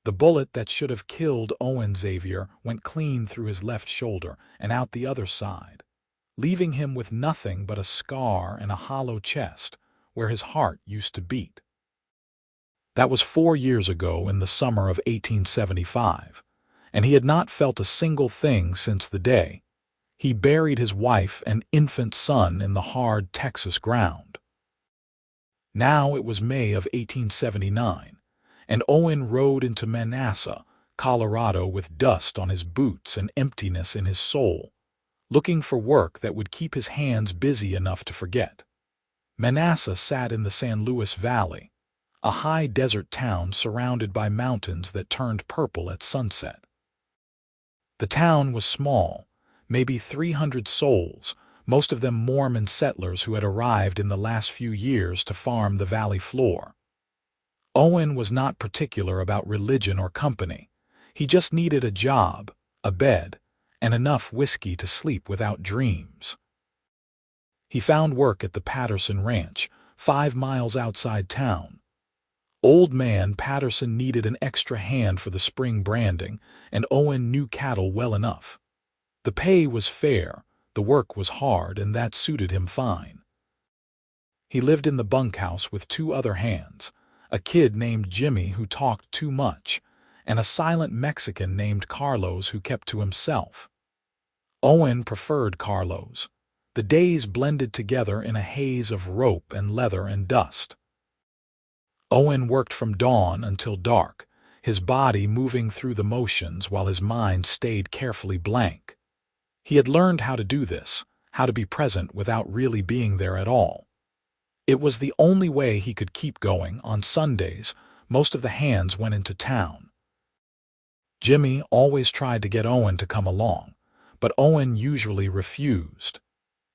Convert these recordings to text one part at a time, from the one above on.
The bullet that should have killed Owen Xavier went clean through his left shoulder and out the other side, leaving him with nothing but a scar and a hollow chest where his heart used to beat. That was 4 years ago in the summer of 1875, and he had not felt a single thing since the day he buried his wife and infant son in the hard Texas ground. Now it was May of 1879, and Owen rode into Manassas, Colorado with dust on his boots and emptiness in his soul, looking for work that would keep his hands busy enough to forget. Manassas sat in the San Luis Valley, a high desert town surrounded by mountains that turned purple at sunset. The town was small, maybe 300 souls, most of them Mormon settlers who had arrived in the last few years to farm the valley floor. Owen was not particular about religion or company. He just needed a job, a bed, and enough whiskey to sleep without dreams. He found work at the Patterson Ranch, 5 miles outside town. Old man Patterson needed an extra hand for the spring branding, and Owen knew cattle well enough. The pay was fair, the work was hard, and that suited him fine. He lived in the bunkhouse with 2 other hands, a kid named Jimmy who talked too much, and a silent Mexican named Carlos who kept to himself. Owen preferred Carlos. The days blended together in a haze of rope and leather and dust. Owen worked from dawn until dark, his body moving through the motions while his mind stayed carefully blank. He had learned how to do this, how to be present without really being there at all. It was the only way he could keep going. On Sundays, most of the hands went into town. Jimmy always tried to get Owen to come along, but Owen usually refused.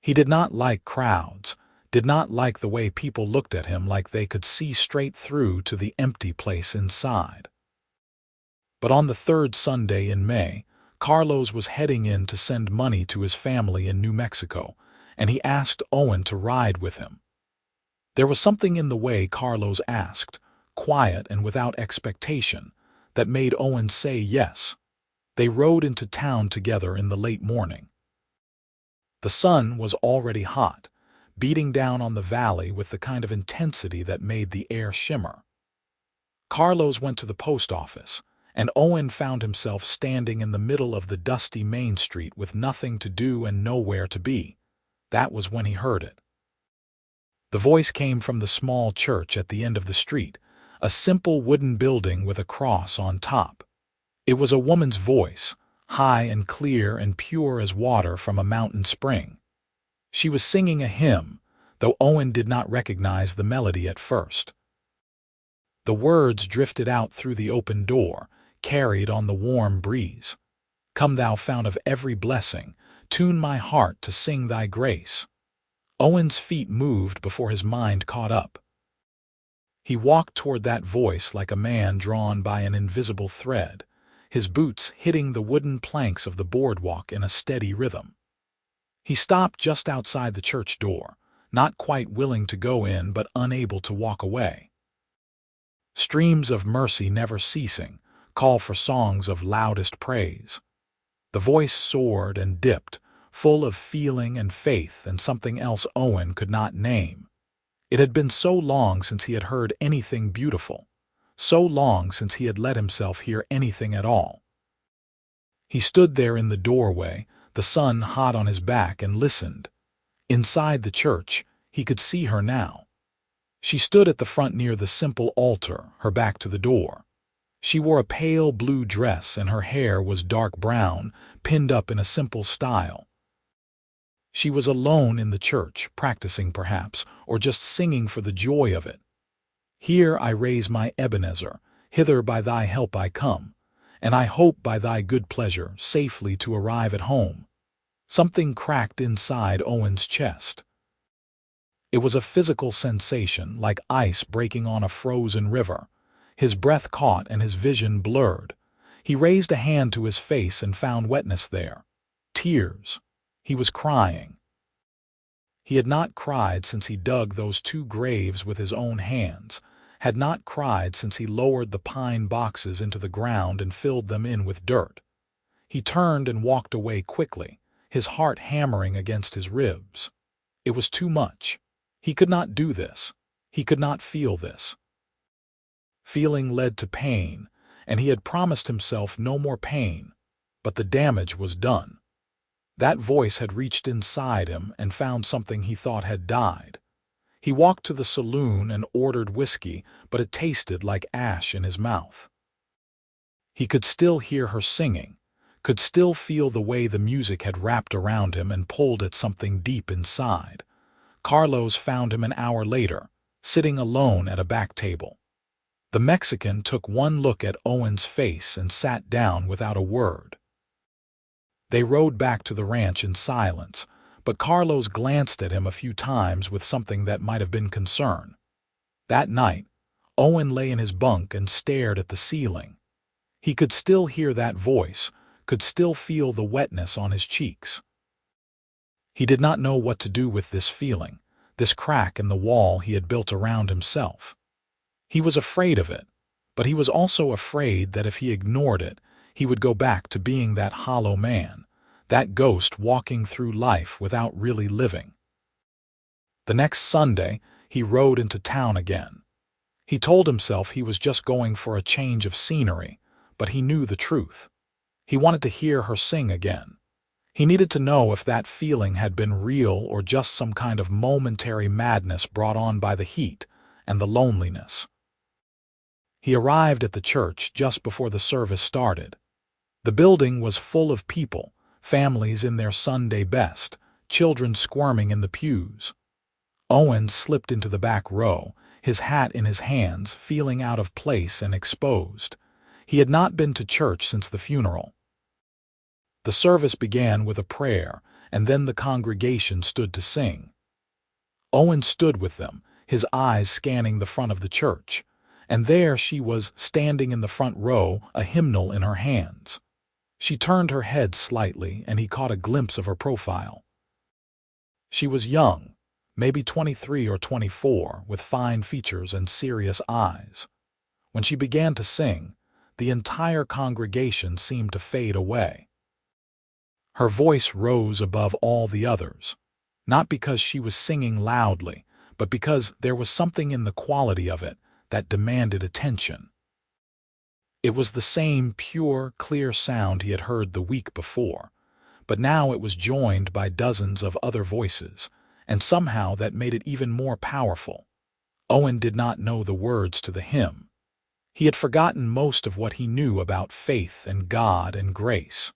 He did not like crowds, did not like the way people looked at him like they could see straight through to the empty place inside. But on the 3rd Sunday in May, Carlos was heading in to send money to his family in New Mexico, and he asked Owen to ride with him. There was something in the way Carlos asked, quiet and without expectation, that made Owen say yes. They rode into town together in the late morning. The sun was already hot, beating down on the valley with the kind of intensity that made the air shimmer. Carlos went to the post office, and Owen found himself standing in the middle of the dusty main street with nothing to do and nowhere to be. That was when he heard it. The voice came from the small church at the end of the street, a simple wooden building with a cross on top. It was a woman's voice, high and clear and pure as water from a mountain spring. She was singing a hymn, though Owen did not recognize the melody at first. The words drifted out through the open door, carried on the warm breeze. Come thou fount of every blessing, tune my heart to sing thy grace. Owen's feet moved before his mind caught up. He walked toward that voice like a man drawn by an invisible thread, his boots hitting the wooden planks of the boardwalk in a steady rhythm. He stopped just outside the church door, not quite willing to go in but unable to walk away. Streams of mercy never ceasing, call for songs of loudest praise. The voice soared and dipped, full of feeling and faith and something else Owen could not name. It had been so long since he had heard anything beautiful, so long since he had let himself hear anything at all. He stood there in the doorway, the sun hot on his back, and listened. Inside the church, he could see her now. She stood at the front near the simple altar, her back to the door. She wore a pale blue dress and her hair was dark brown, pinned up in a simple style. She was alone in the church, practicing perhaps, or just singing for the joy of it. Here I raise my Ebenezer, hither by thy help I come, and I hope by thy good pleasure safely to arrive at home. Something cracked inside Owen's chest. It was a physical sensation, like ice breaking on a frozen river. His breath caught and his vision blurred. He raised a hand to his face and found wetness there. Tears. He was crying. He had not cried since he dug those 2 graves with his own hands, had not cried since he lowered the pine boxes into the ground and filled them in with dirt. He turned and walked away quickly, his heart hammering against his ribs. It was too much. He could not do this. He could not feel this. Feeling led to pain, and he had promised himself no more pain, but the damage was done. That voice had reached inside him and found something he thought had died. He walked to the saloon and ordered whiskey, but it tasted like ash in his mouth. He could still hear her singing, could still feel the way the music had wrapped around him and pulled at something deep inside. Carlos found him an hour later, sitting alone at a back table. The Mexican took one look at Owen's face and sat down without a word. They rode back to the ranch in silence, but Carlos glanced at him a few times with something that might have been concern. That night, Owen lay in his bunk and stared at the ceiling. He could still hear that voice, could still feel the wetness on his cheeks. He did not know what to do with this feeling, this crack in the wall he had built around himself. He was afraid of it, but he was also afraid that if he ignored it, he would go back to being that hollow man, that ghost walking through life without really living. The next Sunday, he rode into town again. He told himself he was just going for a change of scenery, but he knew the truth. He wanted to hear her sing again. He needed to know if that feeling had been real or just some kind of momentary madness brought on by the heat and the loneliness. He arrived at the church just before the service started. The building was full of people, families in their Sunday best, children squirming in the pews. Owen slipped into the back row, his hat in his hands, feeling out of place and exposed. He had not been to church since the funeral. The service began with a prayer, and then the congregation stood to sing. Owen stood with them, his eyes scanning the front of the church, and there she was standing in the front row, a hymnal in her hands. She turned her head slightly, and he caught a glimpse of her profile. She was young, maybe 23 or 24, with fine features and serious eyes. When she began to sing, the entire congregation seemed to fade away. Her voice rose above all the others, not because she was singing loudly, but because there was something in the quality of it that demanded attention. It was the same pure, clear sound he had heard the week before, but now it was joined by dozens of other voices, and somehow that made it even more powerful. Owen did not know the words to the hymn. He had forgotten most of what he knew about faith and God and grace.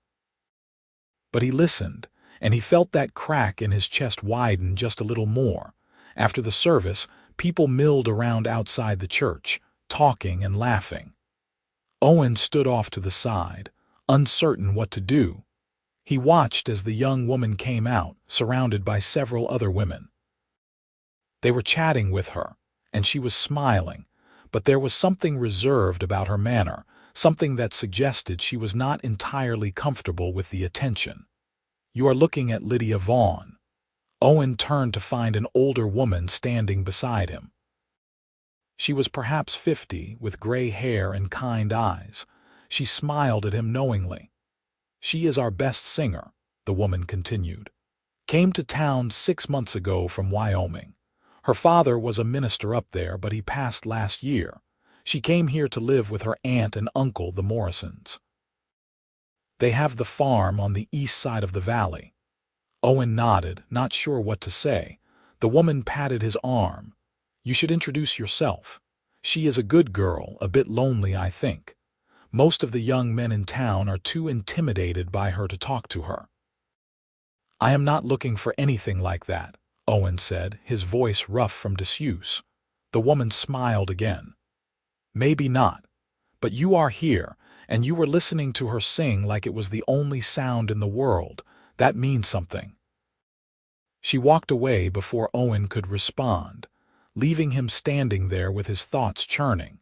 But he listened, and he felt that crack in his chest widen just a little more. After the service, people milled around outside the church, talking and laughing. Owen stood off to the side, uncertain what to do. He watched as the young woman came out, surrounded by several other women. They were chatting with her, and she was smiling, but there was something reserved about her manner, something that suggested she was not entirely comfortable with the attention. "You are looking at Lydia Vaughn." Owen turned to find an older woman standing beside him. She was perhaps 50, with gray hair and kind eyes. She smiled at him knowingly. "She is our best singer," the woman continued. "Came to town 6 months ago from Wyoming. Her father was a minister up there, but he passed last year. She came here to live with her aunt and uncle, the Morrisons. They have the farm on the east side of the valley." Owen nodded, not sure what to say. The woman patted his arm. "You should introduce yourself. She is a good girl, a bit lonely, I think. Most of the young men in town are too intimidated by her to talk to her." "I am not looking for anything like that," Owen said, his voice rough from disuse. The woman smiled again. "Maybe not, but you are here, and you were listening to her sing like it was the only sound in the world. That means something." She walked away before Owen could respond, leaving him standing there with his thoughts churning.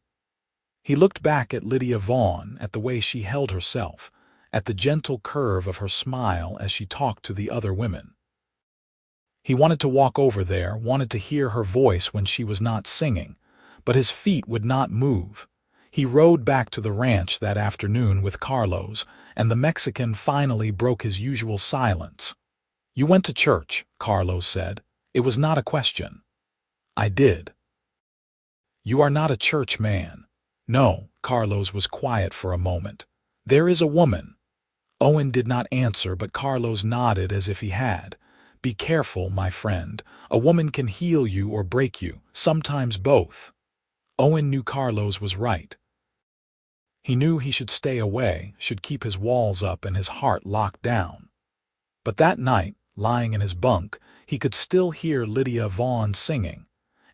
He looked back at Lydia Vaughn, at the way she held herself, at the gentle curve of her smile as she talked to the other women. He wanted to walk over there, wanted to hear her voice when she was not singing, but his feet would not move. He rode back to the ranch that afternoon with Carlos, and the Mexican finally broke his usual silence. "You went to church," Carlos said. "It was not a question." "I did." "You are not a church man." "No." Carlos was quiet for a moment. "There is a woman." Owen did not answer, but Carlos nodded as if he had. "Be careful, my friend. A woman can heal you or break you, sometimes both." Owen knew Carlos was right. He knew he should stay away, should keep his walls up and his heart locked down. But that night, lying in his bunk, he could still hear Lydia Vaughn singing,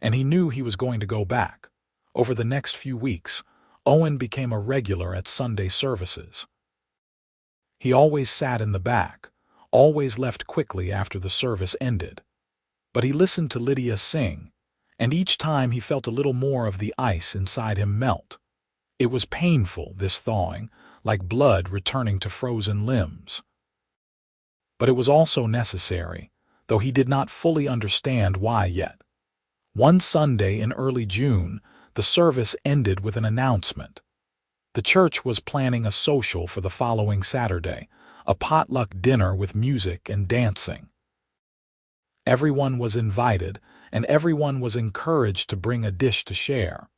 and he knew he was going to go back. Over the next few weeks, Owen became a regular at Sunday services. He always sat in the back, always left quickly after the service ended. But he listened to Lydia sing, and each time he felt a little more of the ice inside him melt. It was painful, this thawing, like blood returning to frozen limbs. But it was also necessary, though he did not fully understand why yet. One Sunday in early June, the service ended with an announcement. The church was planning a social for the following Saturday, a potluck dinner with music and dancing. Everyone was invited, and everyone was encouraged to bring a dish to share.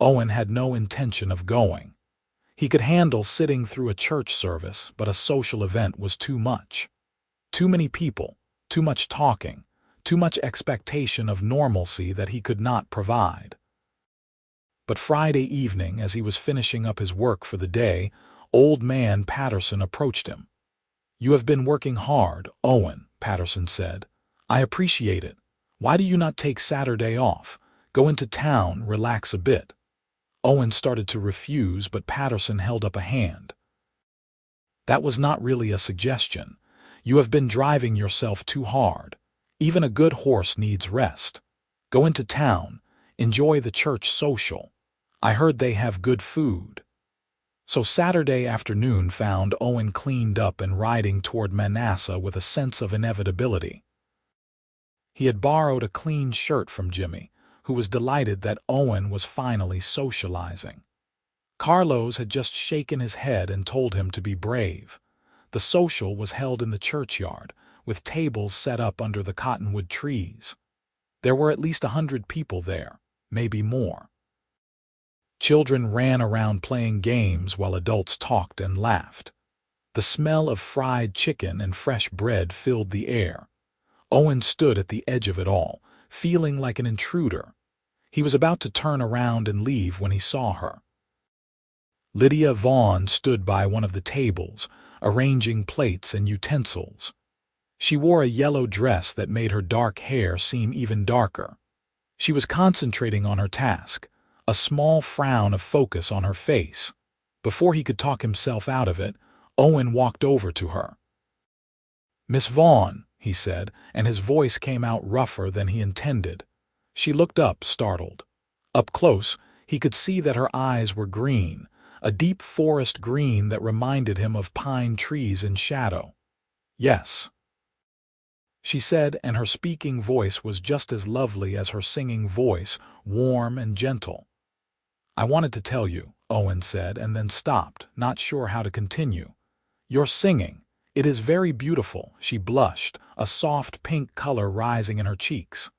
Owen had no intention of going. He could handle sitting through a church service, but a social event was too much. Too many people, too much talking, too much expectation of normalcy that he could not provide. But Friday evening, as he was finishing up his work for the day, old man Patterson approached him. "You have been working hard, Owen," Patterson said. "I appreciate it. Why do you not take Saturday off? Go into town, relax a bit." Owen started to refuse, but Patterson held up a hand. "That was not really a suggestion. You have been driving yourself too hard. Even a good horse needs rest. Go into town, enjoy the church social. I heard they have good food." So Saturday afternoon found Owen cleaned up and riding toward Manassas with a sense of inevitability. He had borrowed a clean shirt from Jimmy, who was delighted that Owen was finally socializing. Carlos had just shaken his head and told him to be brave. The social was held in the churchyard, with tables set up under the cottonwood trees. There were at least 100 people there, maybe more. Children ran around playing games while adults talked and laughed. The smell of fried chicken and fresh bread filled the air. Owen stood at the edge of it all, feeling like an intruder. He was about to turn around and leave when he saw her. Lydia Vaughn stood by one of the tables, arranging plates and utensils. She wore a yellow dress that made her dark hair seem even darker. She was concentrating on her task, a small frown of focus on her face. Before he could talk himself out of it, Owen walked over to her. "Miss Vaughn," he said, and his voice came out rougher than he intended. She looked up, startled. Up close, he could see that her eyes were green, a deep forest green that reminded him of pine trees in shadow. "Yes," she said, and her speaking voice was just as lovely as her singing voice, warm and gentle. "I wanted to tell you," Owen said, and then stopped, not sure how to continue. "You're singing. It is very beautiful." She blushed, a soft pink color rising in her cheeks.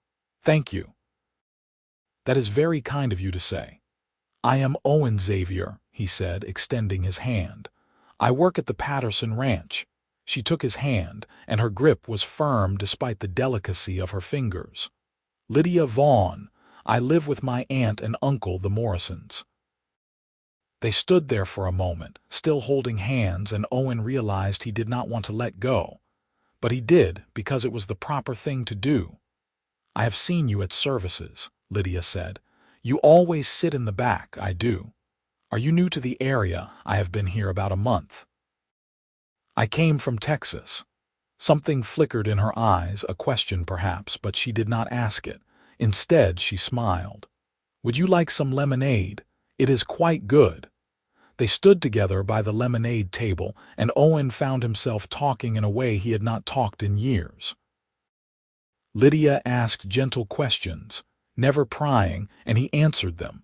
"Thank you. That is very kind of you to say." "I am Owen Xavier," he said, extending his hand. "I work at the Patterson Ranch." She took his hand, and her grip was firm despite the delicacy of her fingers. "Lydia Vaughn. I live with my aunt and uncle, the Morrisons." They stood there for a moment, still holding hands, and Owen realized he did not want to let go. But he did, because it was the proper thing to do. "I have seen you at services," Lydia said. "You always sit in the back." "I do." "Are you new to the area?" "I have been here about a month." "I came from Texas." Something flickered in her eyes, a question perhaps, but she did not ask it. Instead, she smiled. "Would you like some lemonade? It is quite good." They stood together by the lemonade table, and Owen found himself talking in a way he had not talked in years. Lydia asked gentle questions. never prying, and he answered them.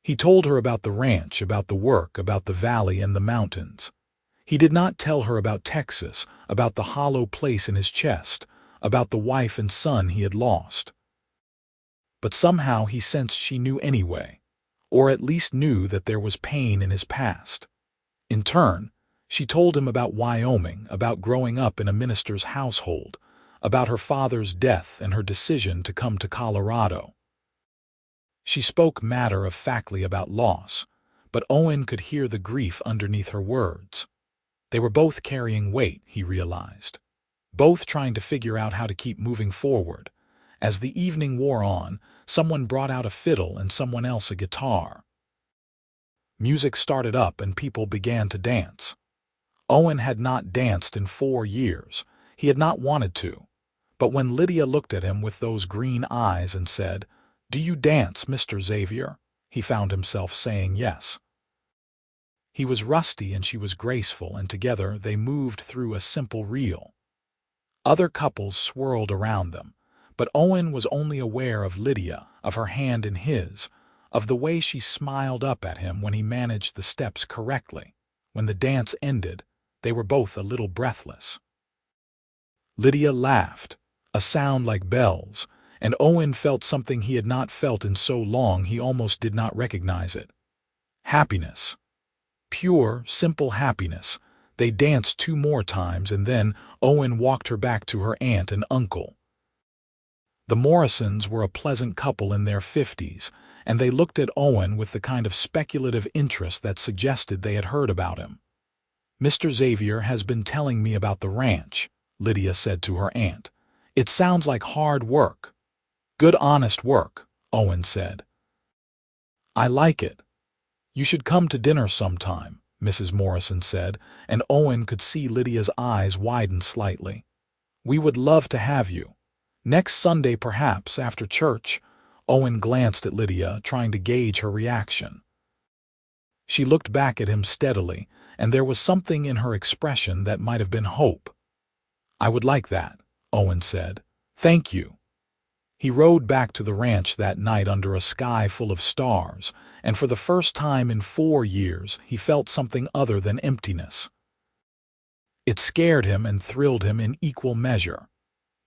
He told her about the ranch, about the work, about the valley and the mountains. He did not tell her about Texas, about the hollow place in his chest, about the wife and son he had lost. But somehow he sensed she knew anyway, or at least knew that there was pain in his past. In turn, she told him about Wyoming, about growing up in a minister's household, about her father's death and her decision to come to Colorado. She spoke matter-of-factly about loss, but Owen could hear the grief underneath her words. They were both carrying weight, he realized, both trying to figure out how to keep moving forward. As the evening wore on, someone brought out a fiddle and someone else a guitar. Music started up and people began to dance. Owen had not danced in 4 years. He had not wanted to. But when Lydia looked at him with those green eyes and said, "Do you dance, Mr. Xavier?" he found himself saying yes. He was rusty and she was graceful, and together they moved through a simple reel. Other couples swirled around them, but Owen was only aware of Lydia, of her hand in his, of the way she smiled up at him when he managed the steps correctly. When the dance ended, they were both a little breathless. Lydia laughed, a sound like bells, and Owen felt something he had not felt in so long he almost did not recognize it. Happiness. Pure, simple happiness. They danced 2 more times, and then Owen walked her back to her aunt and uncle. The Morrisons were a pleasant couple in their 50s, and they looked at Owen with the kind of speculative interest that suggested they had heard about him. "Mr. Xavier has been telling me about the ranch," Lydia said to her aunt. "It sounds like hard work." "Good, honest work," Owen said. "I like it. You should come to dinner sometime," Mrs. Morrison said, and Owen could see Lydia's eyes widen slightly. "We would love to have you. Next Sunday, perhaps, after church." Owen glanced at Lydia, trying to gauge her reaction. She looked back at him steadily, and there was something in her expression that might have been hope. "I would like that," Owen said. "Thank you." He rode back to the ranch that night under a sky full of stars, and for the first time in 4 years he felt something other than emptiness. It scared him and thrilled him in equal measure.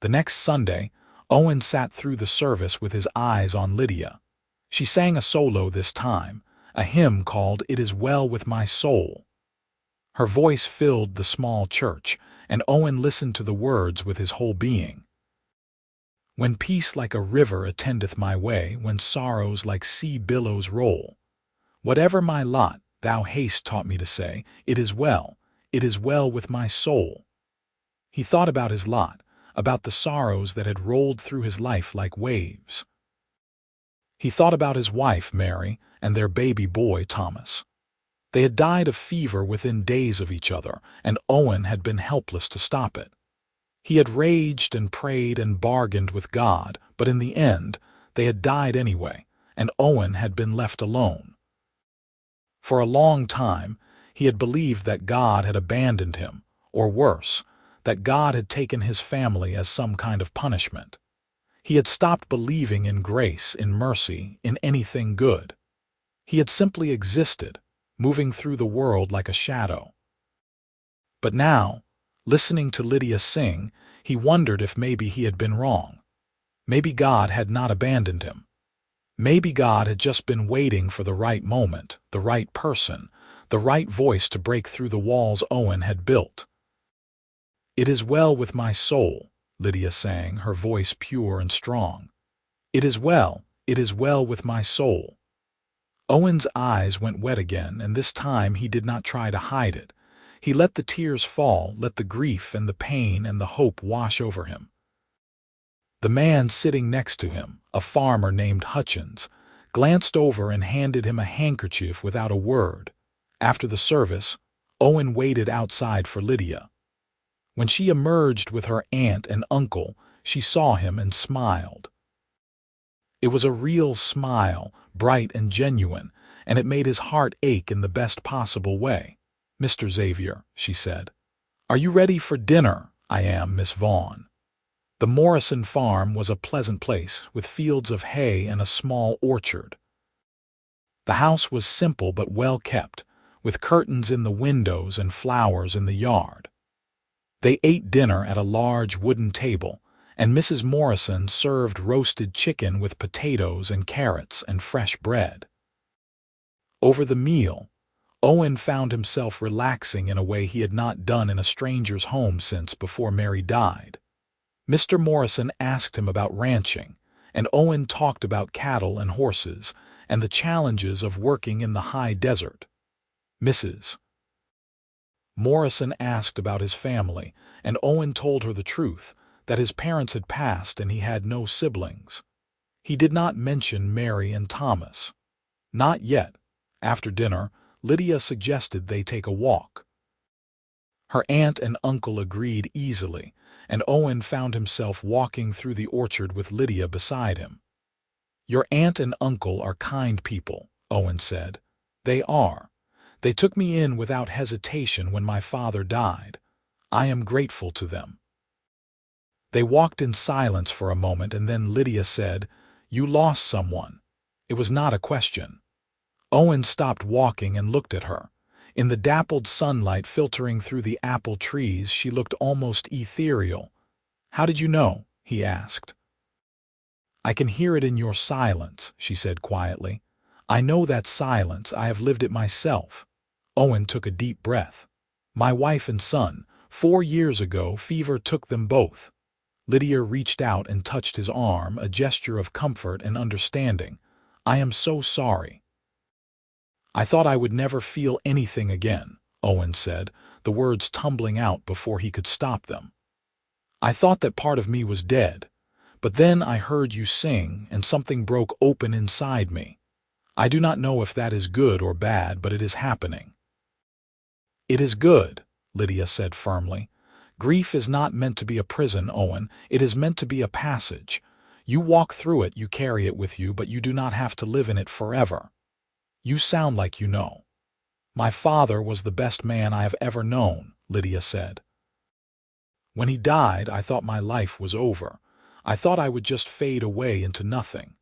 The next Sunday, Owen sat through the service with his eyes on Lydia. She sang a solo this time, a hymn called "It Is Well With My Soul." Her voice filled the small church, and Owen listened to the words with his whole being. "When peace like a river attendeth my way, when sorrows like sea billows roll, whatever my lot, thou hast taught me to say, it is well with my soul." He thought about his lot, about the sorrows that had rolled through his life like waves. He thought about his wife, Mary, and their baby boy, Thomas. They had died of fever within days of each other, and Owen had been helpless to stop it. He had raged and prayed and bargained with God, but in the end, they had died anyway, and Owen had been left alone. For a long time, he had believed that God had abandoned him, or worse, that God had taken his family as some kind of punishment. He had stopped believing in grace, in mercy, in anything good. He had simply existed, moving through the world like a shadow. But now, listening to Lydia sing, he wondered if maybe he had been wrong. Maybe God had not abandoned him. Maybe God had just been waiting for the right moment, the right person, the right voice to break through the walls Owen had built. "It is well with my soul," Lydia sang, her voice pure and strong. It is well with my soul." Owen's eyes went wet again, and this time he did not try to hide it. He let the tears fall, let the grief and the pain and the hope wash over him. The man sitting next to him, a farmer named Hutchins, glanced over and handed him a handkerchief without a word. After the service, Owen waited outside for Lydia. When she emerged with her aunt and uncle, she saw him and smiled. It was a real smile, bright and genuine, and it made his heart ache in the best possible way. "Mr. Xavier," she said, "are you ready for dinner?" "I am, Miss Vaughn." The Morrison farm was a pleasant place, with fields of hay and a small orchard. The house was simple but well kept, with curtains in the windows and flowers in the yard. They ate dinner at a large wooden table, and Mrs. Morrison served roasted chicken with potatoes and carrots and fresh bread. Over the meal, Owen found himself relaxing in a way he had not done in a stranger's home since before Mary died. Mr. Morrison asked him about ranching, and Owen talked about cattle and horses and the challenges of working in the high desert. Mrs. Morrison asked about his family, and Owen told her the truth, that his parents had passed and he had no siblings. He did not mention Mary and Thomas. Not yet. After dinner, Lydia suggested they take a walk. Her aunt and uncle agreed easily, and Owen found himself walking through the orchard with Lydia beside him. "Your aunt and uncle are kind people," Owen said. "They are. They took me in without hesitation when my father died. I am grateful to them." They walked in silence for a moment, and then Lydia said, "You lost someone." It was not a question. Owen stopped walking and looked at her. In the dappled sunlight filtering through the apple trees, she looked almost ethereal. "How did you know?" he asked. "I can hear it in your silence," she said quietly. "I know that silence. I have lived it myself." Owen took a deep breath. "My wife and son, 4 years ago, fever took them both." Lydia reached out and touched his arm, a gesture of comfort and understanding. "I am so sorry." "I thought I would never feel anything again," Owen said, the words tumbling out before he could stop them. "I thought that part of me was dead, but then I heard you sing and something broke open inside me. I do not know if that is good or bad, but it is happening." "It is good," Lydia said firmly. "Grief is not meant to be a prison, Owen. It is meant to be a passage. You walk through it, you carry it with you, but you do not have to live in it forever. You sound like you know." "My father was the best man I have ever known," Lydia said. "When he died, I thought my life was over. I thought I would just fade away into nothing.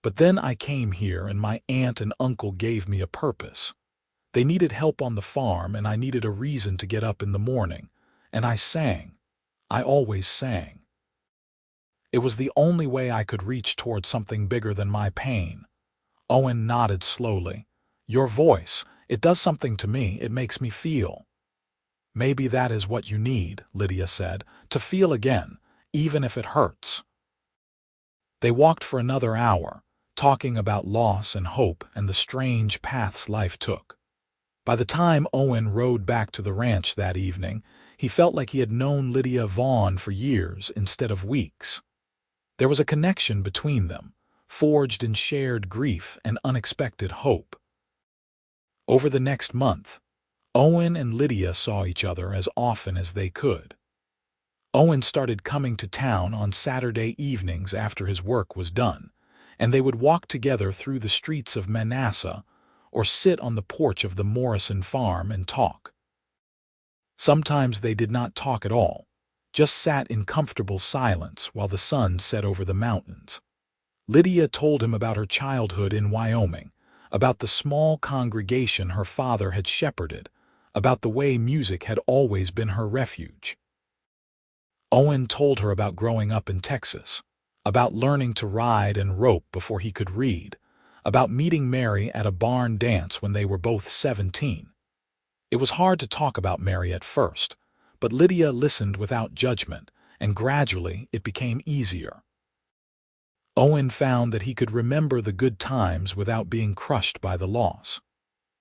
But then I came here, and my aunt and uncle gave me a purpose. They needed help on the farm, and I needed a reason to get up in the morning. And I sang. I always sang. It was the only way I could reach toward something bigger than my pain." Owen nodded slowly. "Your voice, it does something to me. It makes me feel." "Maybe that is what you need," Lydia said, "to feel again, even if it hurts." They walked for another hour, talking about loss and hope and the strange paths life took. By the time Owen rode back to the ranch that evening, he felt like he had known Lydia Vaughn for years instead of weeks. There was a connection between them, forged in shared grief and unexpected hope. Over the next month, Owen and Lydia saw each other as often as they could. Owen started coming to town on Saturday evenings after his work was done, and they would walk together through the streets of Manassas or sit on the porch of the Morrison farm and talk. Sometimes they did not talk at all, just sat in comfortable silence while the sun set over the mountains. Lydia told him about her childhood in Wyoming, about the small congregation her father had shepherded, about the way music had always been her refuge. Owen told her about growing up in Texas, about learning to ride and rope before he could read, about meeting Mary at a barn dance when they were both 17. It was hard to talk about Mary at first, but Lydia listened without judgment, and gradually it became easier. Owen found that he could remember the good times without being crushed by the loss.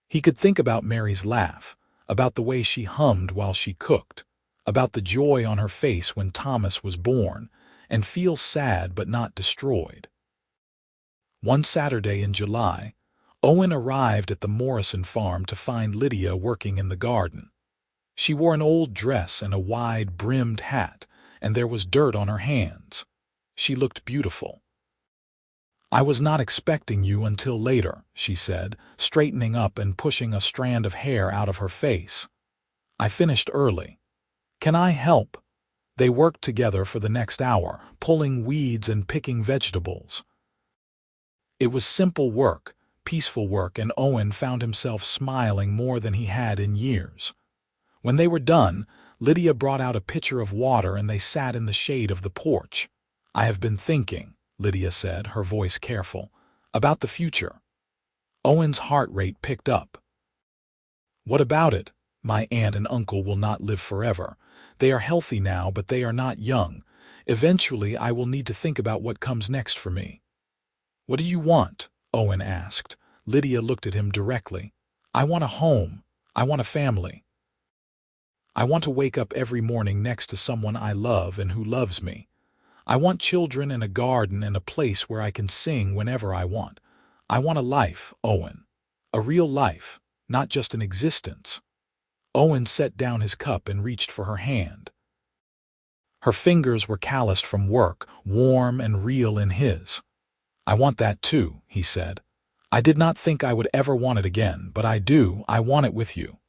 He could think about Mary's laugh, about the way she hummed while she cooked, about the joy on her face when Thomas was born, and feel sad but not destroyed. One Saturday in July, Owen arrived at the Morrison farm to find Lydia working in the garden. She wore an old dress and a wide-brimmed hat, and there was dirt on her hands. She looked beautiful. "I was not expecting you until later," she said, straightening up and pushing a strand of hair out of her face. "I finished early. Can I help?" They worked together for the next hour, pulling weeds and picking vegetables. It was simple work, peaceful work, and Owen found himself smiling more than he had in years. When they were done, Lydia brought out a pitcher of water and they sat in the shade of the porch. "I have been thinking," Lydia said, her voice careful, "about the future." Owen's heart rate picked up. "What about it? My aunt and uncle will not live forever. They are healthy now, but they are not young. Eventually, I will need to think about what comes next for me." "What do you want?" Owen asked. Lydia looked at him directly. "I want a home. I want a family. I want to wake up every morning next to someone I love and who loves me. I want children and a garden and a place where I can sing whenever I want. I want a life, Owen. A real life, not just an existence." Owen set down his cup and reached for her hand. Her fingers were calloused from work, warm and real in his. "I want that too," he said. "I did not think I would ever want it again, but I do. I want it with you."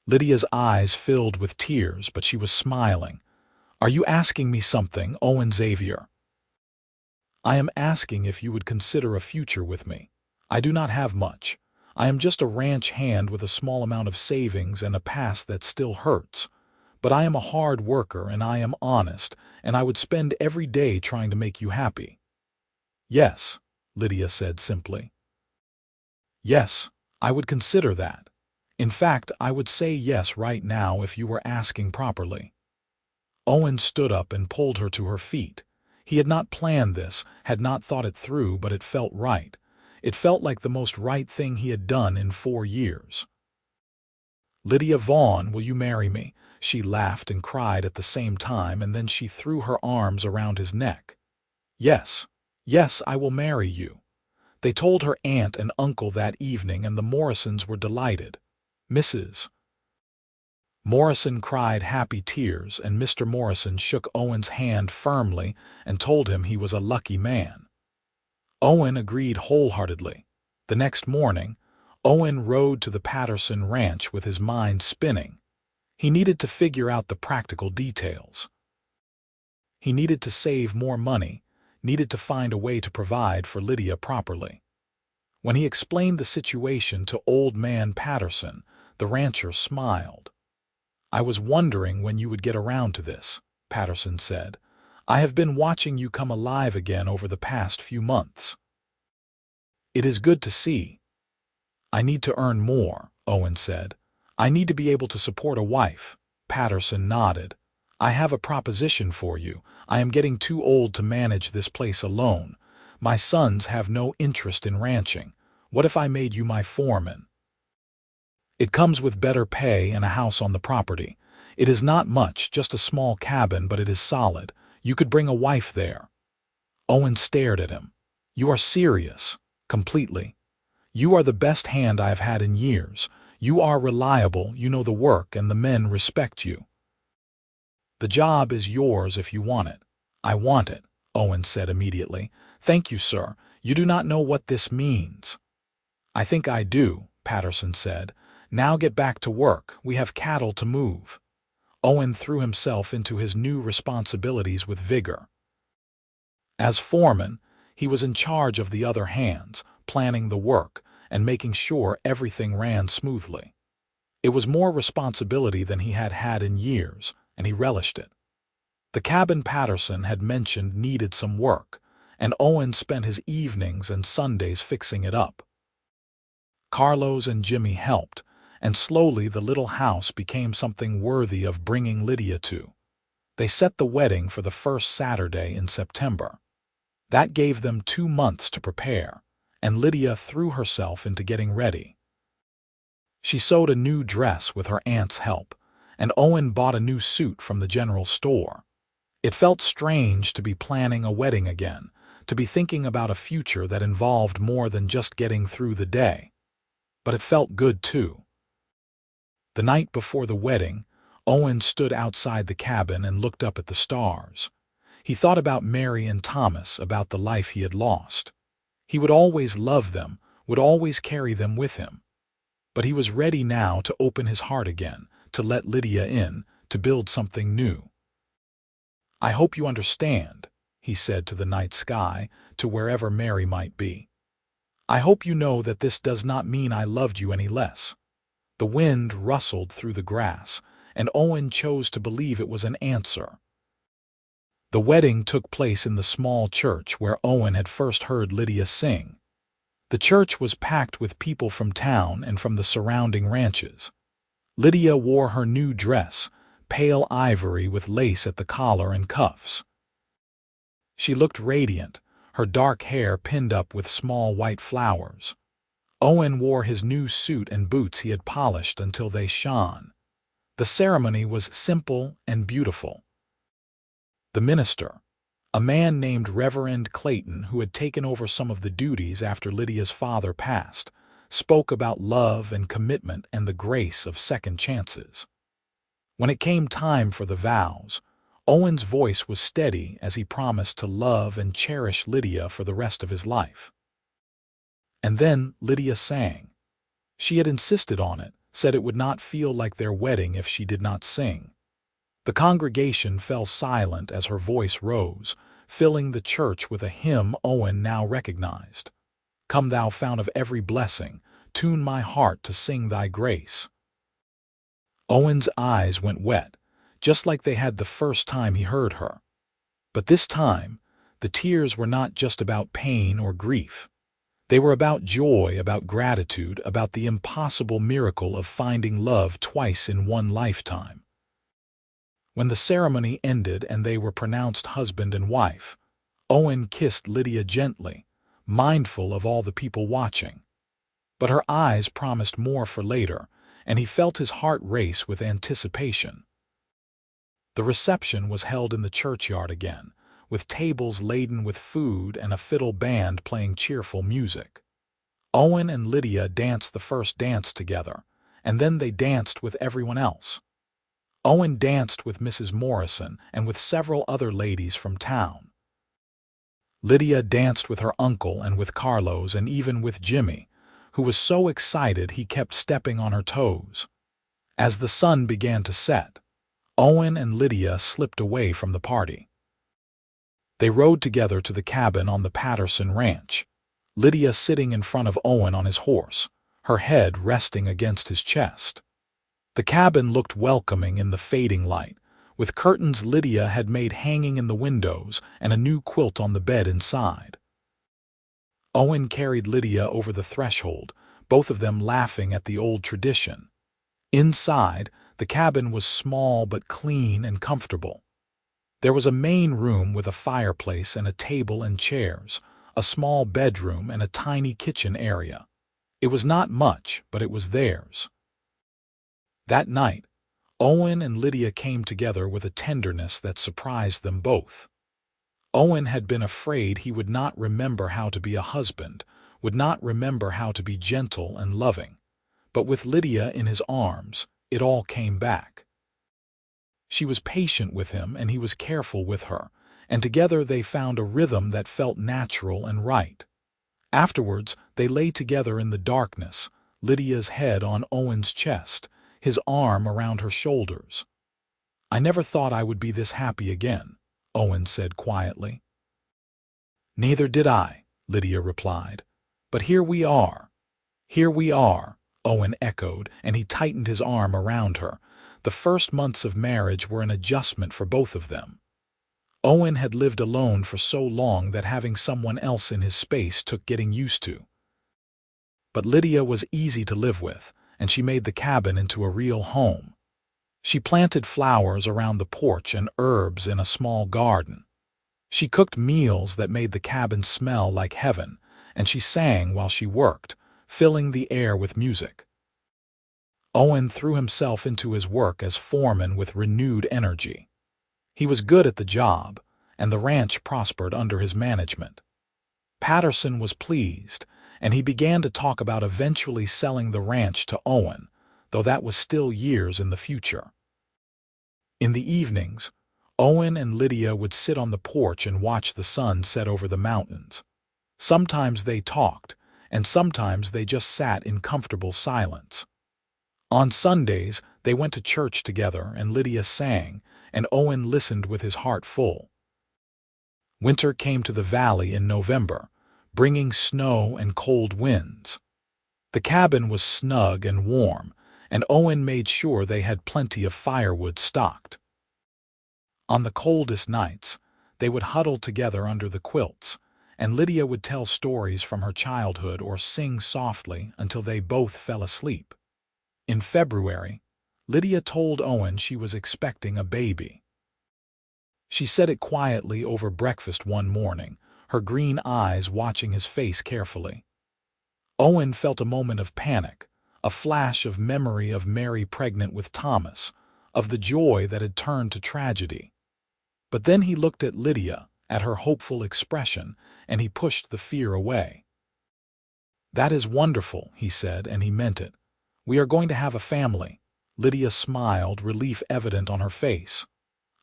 Lydia's eyes filled with tears, but she was smiling. "Are you asking me something, Owen Xavier?" "I am asking if you would consider a future with me. I do not have much. I am just a ranch hand with a small amount of savings and a past that still hurts. But I am a hard worker and I am honest, and I would spend every day trying to make you happy." "Yes," Lydia said simply. "Yes, I would consider that. In fact, I would say yes right now if you were asking properly." Owen stood up and pulled her to her feet. He had not planned this, had not thought it through, but it felt right. It felt like the most right thing he had done in 4 years. "Lydia Vaughn, will you marry me?" She laughed and cried at the same time, and then she threw her arms around his neck. "Yes, yes, I will marry you." They told her aunt and uncle that evening, and the Morrisons were delighted. Mrs. Morrison cried happy tears, and Mr. Morrison shook Owen's hand firmly and told him he was a lucky man. Owen agreed wholeheartedly. The next morning, Owen rode to the Patterson ranch with his mind spinning. He needed to figure out the practical details. He needed to save more money, needed to find a way to provide for Lydia properly. When he explained the situation to Old Man Patterson, the rancher smiled. "I was wondering when you would get around to this," Patterson said. "I have been watching you come alive again over the past few months. It is good to see." "I need to earn more," Owen said. "I need to be able to support a wife." Patterson nodded. "I have a proposition for you. I am getting too old to manage this place alone. My sons have no interest in ranching. What if I made you my foreman? It comes with better pay and a house on the property. It is not much, just a small cabin, but it is solid. You could bring a wife there." Owen stared at him. "You are serious?" "Completely. You are the best hand I have had in years. You are reliable, you know the work, and the men respect you. The job is yours if you want it." "I want it," Owen said immediately. "Thank you, sir. You do not know what this means." "I think I do," Patterson said. "Now get back to work. We have cattle to move." Owen threw himself into his new responsibilities with vigor. As foreman, he was in charge of the other hands, planning the work, and making sure everything ran smoothly. It was more responsibility than he had had in years, and he relished it. The cabin Patterson had mentioned needed some work, and Owen spent his evenings and Sundays fixing it up. Carlos and Jimmy helped, and slowly the little house became something worthy of bringing Lydia to. They set the wedding for the first Saturday in September. That gave them 2 months to prepare, and Lydia threw herself into getting ready. She sewed a new dress with her aunt's help, and Owen bought a new suit from the general store. It felt strange to be planning a wedding again, to be thinking about a future that involved more than just getting through the day. But it felt good too. The night before the wedding, Owen stood outside the cabin and looked up at the stars. He thought about Mary and Thomas, about the life he had lost. He would always love them, would always carry them with him. But he was ready now to open his heart again, to let Lydia in, to build something new. "I hope you understand," he said to the night sky, to wherever Mary might be. "I hope you know that this does not mean I loved you any less." The wind rustled through the grass, and Owen chose to believe it was an answer. The wedding took place in the small church where Owen had first heard Lydia sing. The church was packed with people from town and from the surrounding ranches. Lydia wore her new dress, pale ivory with lace at the collar and cuffs. She looked radiant, her dark hair pinned up with small white flowers. Owen wore his new suit and boots he had polished until they shone. The ceremony was simple and beautiful. The minister, a man named Reverend Clayton who had taken over some of the duties after Lydia's father passed, spoke about love and commitment and the grace of second chances. When it came time for the vows, Owen's voice was steady as he promised to love and cherish Lydia for the rest of his life. And then Lydia sang. She had insisted on it, said it would not feel like their wedding if she did not sing. The congregation fell silent as her voice rose, filling the church with a hymn Owen now recognized. "Come thou fount of every blessing, tune my heart to sing thy grace." Owen's eyes went wet, just like they had the first time he heard her. But this time, the tears were not just about pain or grief. They were about joy, about gratitude, about the impossible miracle of finding love twice in one lifetime. When the ceremony ended and they were pronounced husband and wife, Owen kissed Lydia gently, mindful of all the people watching. But her eyes promised more for later, and he felt his heart race with anticipation. The reception was held in the churchyard again, with tables laden with food and a fiddle band playing cheerful music. Owen and Lydia danced the first dance together, and then they danced with everyone else. Owen danced with Mrs. Morrison and with several other ladies from town. Lydia danced with her uncle and with Carlos and even with Jimmy, who was so excited he kept stepping on her toes. As the sun began to set, Owen and Lydia slipped away from the party. They rode together to the cabin on the Patterson ranch, Lydia sitting in front of Owen on his horse, her head resting against his chest. The cabin looked welcoming in the fading light, with curtains Lydia had made hanging in the windows and a new quilt on the bed inside. Owen carried Lydia over the threshold, both of them laughing at the old tradition. Inside, the cabin was small but clean and comfortable. There was a main room with a fireplace and a table and chairs, a small bedroom and a tiny kitchen area. It was not much, but it was theirs. That night, Owen and Lydia came together with a tenderness that surprised them both. Owen had been afraid he would not remember how to be a husband, would not remember how to be gentle and loving. But with Lydia in his arms, it all came back. She was patient with him and he was careful with her, and together they found a rhythm that felt natural and right. Afterwards, they lay together in the darkness, Lydia's head on Owen's chest, his arm around her shoulders. "I never thought I would be this happy again," Owen said quietly. "Neither did I," Lydia replied. "But here we are." "Here we are," Owen echoed, and he tightened his arm around her. The first months of marriage were an adjustment for both of them. Owen had lived alone for so long that having someone else in his space took getting used to. But Lydia was easy to live with, and she made the cabin into a real home. She planted flowers around the porch and herbs in a small garden. She cooked meals that made the cabin smell like heaven, and she sang while she worked, filling the air with music. Owen threw himself into his work as foreman with renewed energy. He was good at the job, and the ranch prospered under his management. Patterson was pleased, and he began to talk about eventually selling the ranch to Owen, though that was still years in the future. In the evenings, Owen and Lydia would sit on the porch and watch the sun set over the mountains. Sometimes they talked, and sometimes they just sat in comfortable silence. On Sundays, they went to church together and Lydia sang, and Owen listened with his heart full. Winter came to the valley in November, bringing snow and cold winds. The cabin was snug and warm, and Owen made sure they had plenty of firewood stocked. On the coldest nights, they would huddle together under the quilts, and Lydia would tell stories from her childhood or sing softly until they both fell asleep. In February, Lydia told Owen she was expecting a baby. She said it quietly over breakfast one morning, her green eyes watching his face carefully. Owen felt a moment of panic, a flash of memory of Mary pregnant with Thomas, of the joy that had turned to tragedy. But then he looked at Lydia, at her hopeful expression, and he pushed the fear away. "That is wonderful," he said, and he meant it. "We are going to have a family." Lydia smiled, relief evident on her face.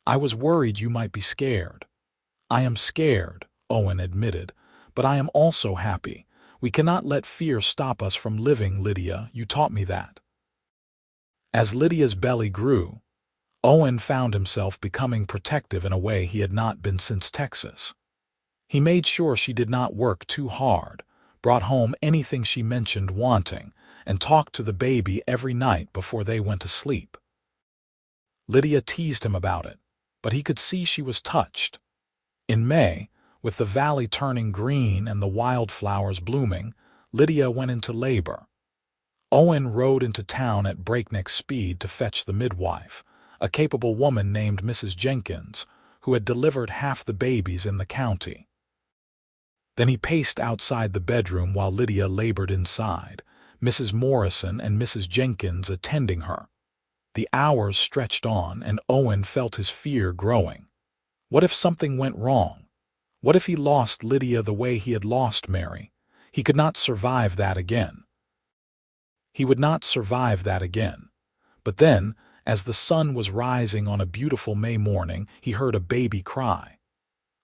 "I was worried you might be scared." "I am scared," Owen admitted, "but I am also happy. We cannot let fear stop us from living, Lydia. You taught me that." As Lydia's belly grew, Owen found himself becoming protective in a way he had not been since Texas. He made sure she did not work too hard, brought home anything she mentioned wanting, and talked to the baby every night before they went to sleep. Lydia teased him about it, but he could see she was touched. In May, with the valley turning green and the wildflowers blooming, Lydia went into labor. Owen rode into town at breakneck speed to fetch the midwife, a capable woman named Mrs. Jenkins, who had delivered half the babies in the county. Then he paced outside the bedroom while Lydia labored inside, Mrs. Morrison and Mrs. Jenkins attending her. The hours stretched on, and Owen felt his fear growing. What if something went wrong? What if he lost Lydia the way he had lost Mary? He could not survive that again. He would not survive that again. But then, as the sun was rising on a beautiful May morning, he heard a baby cry.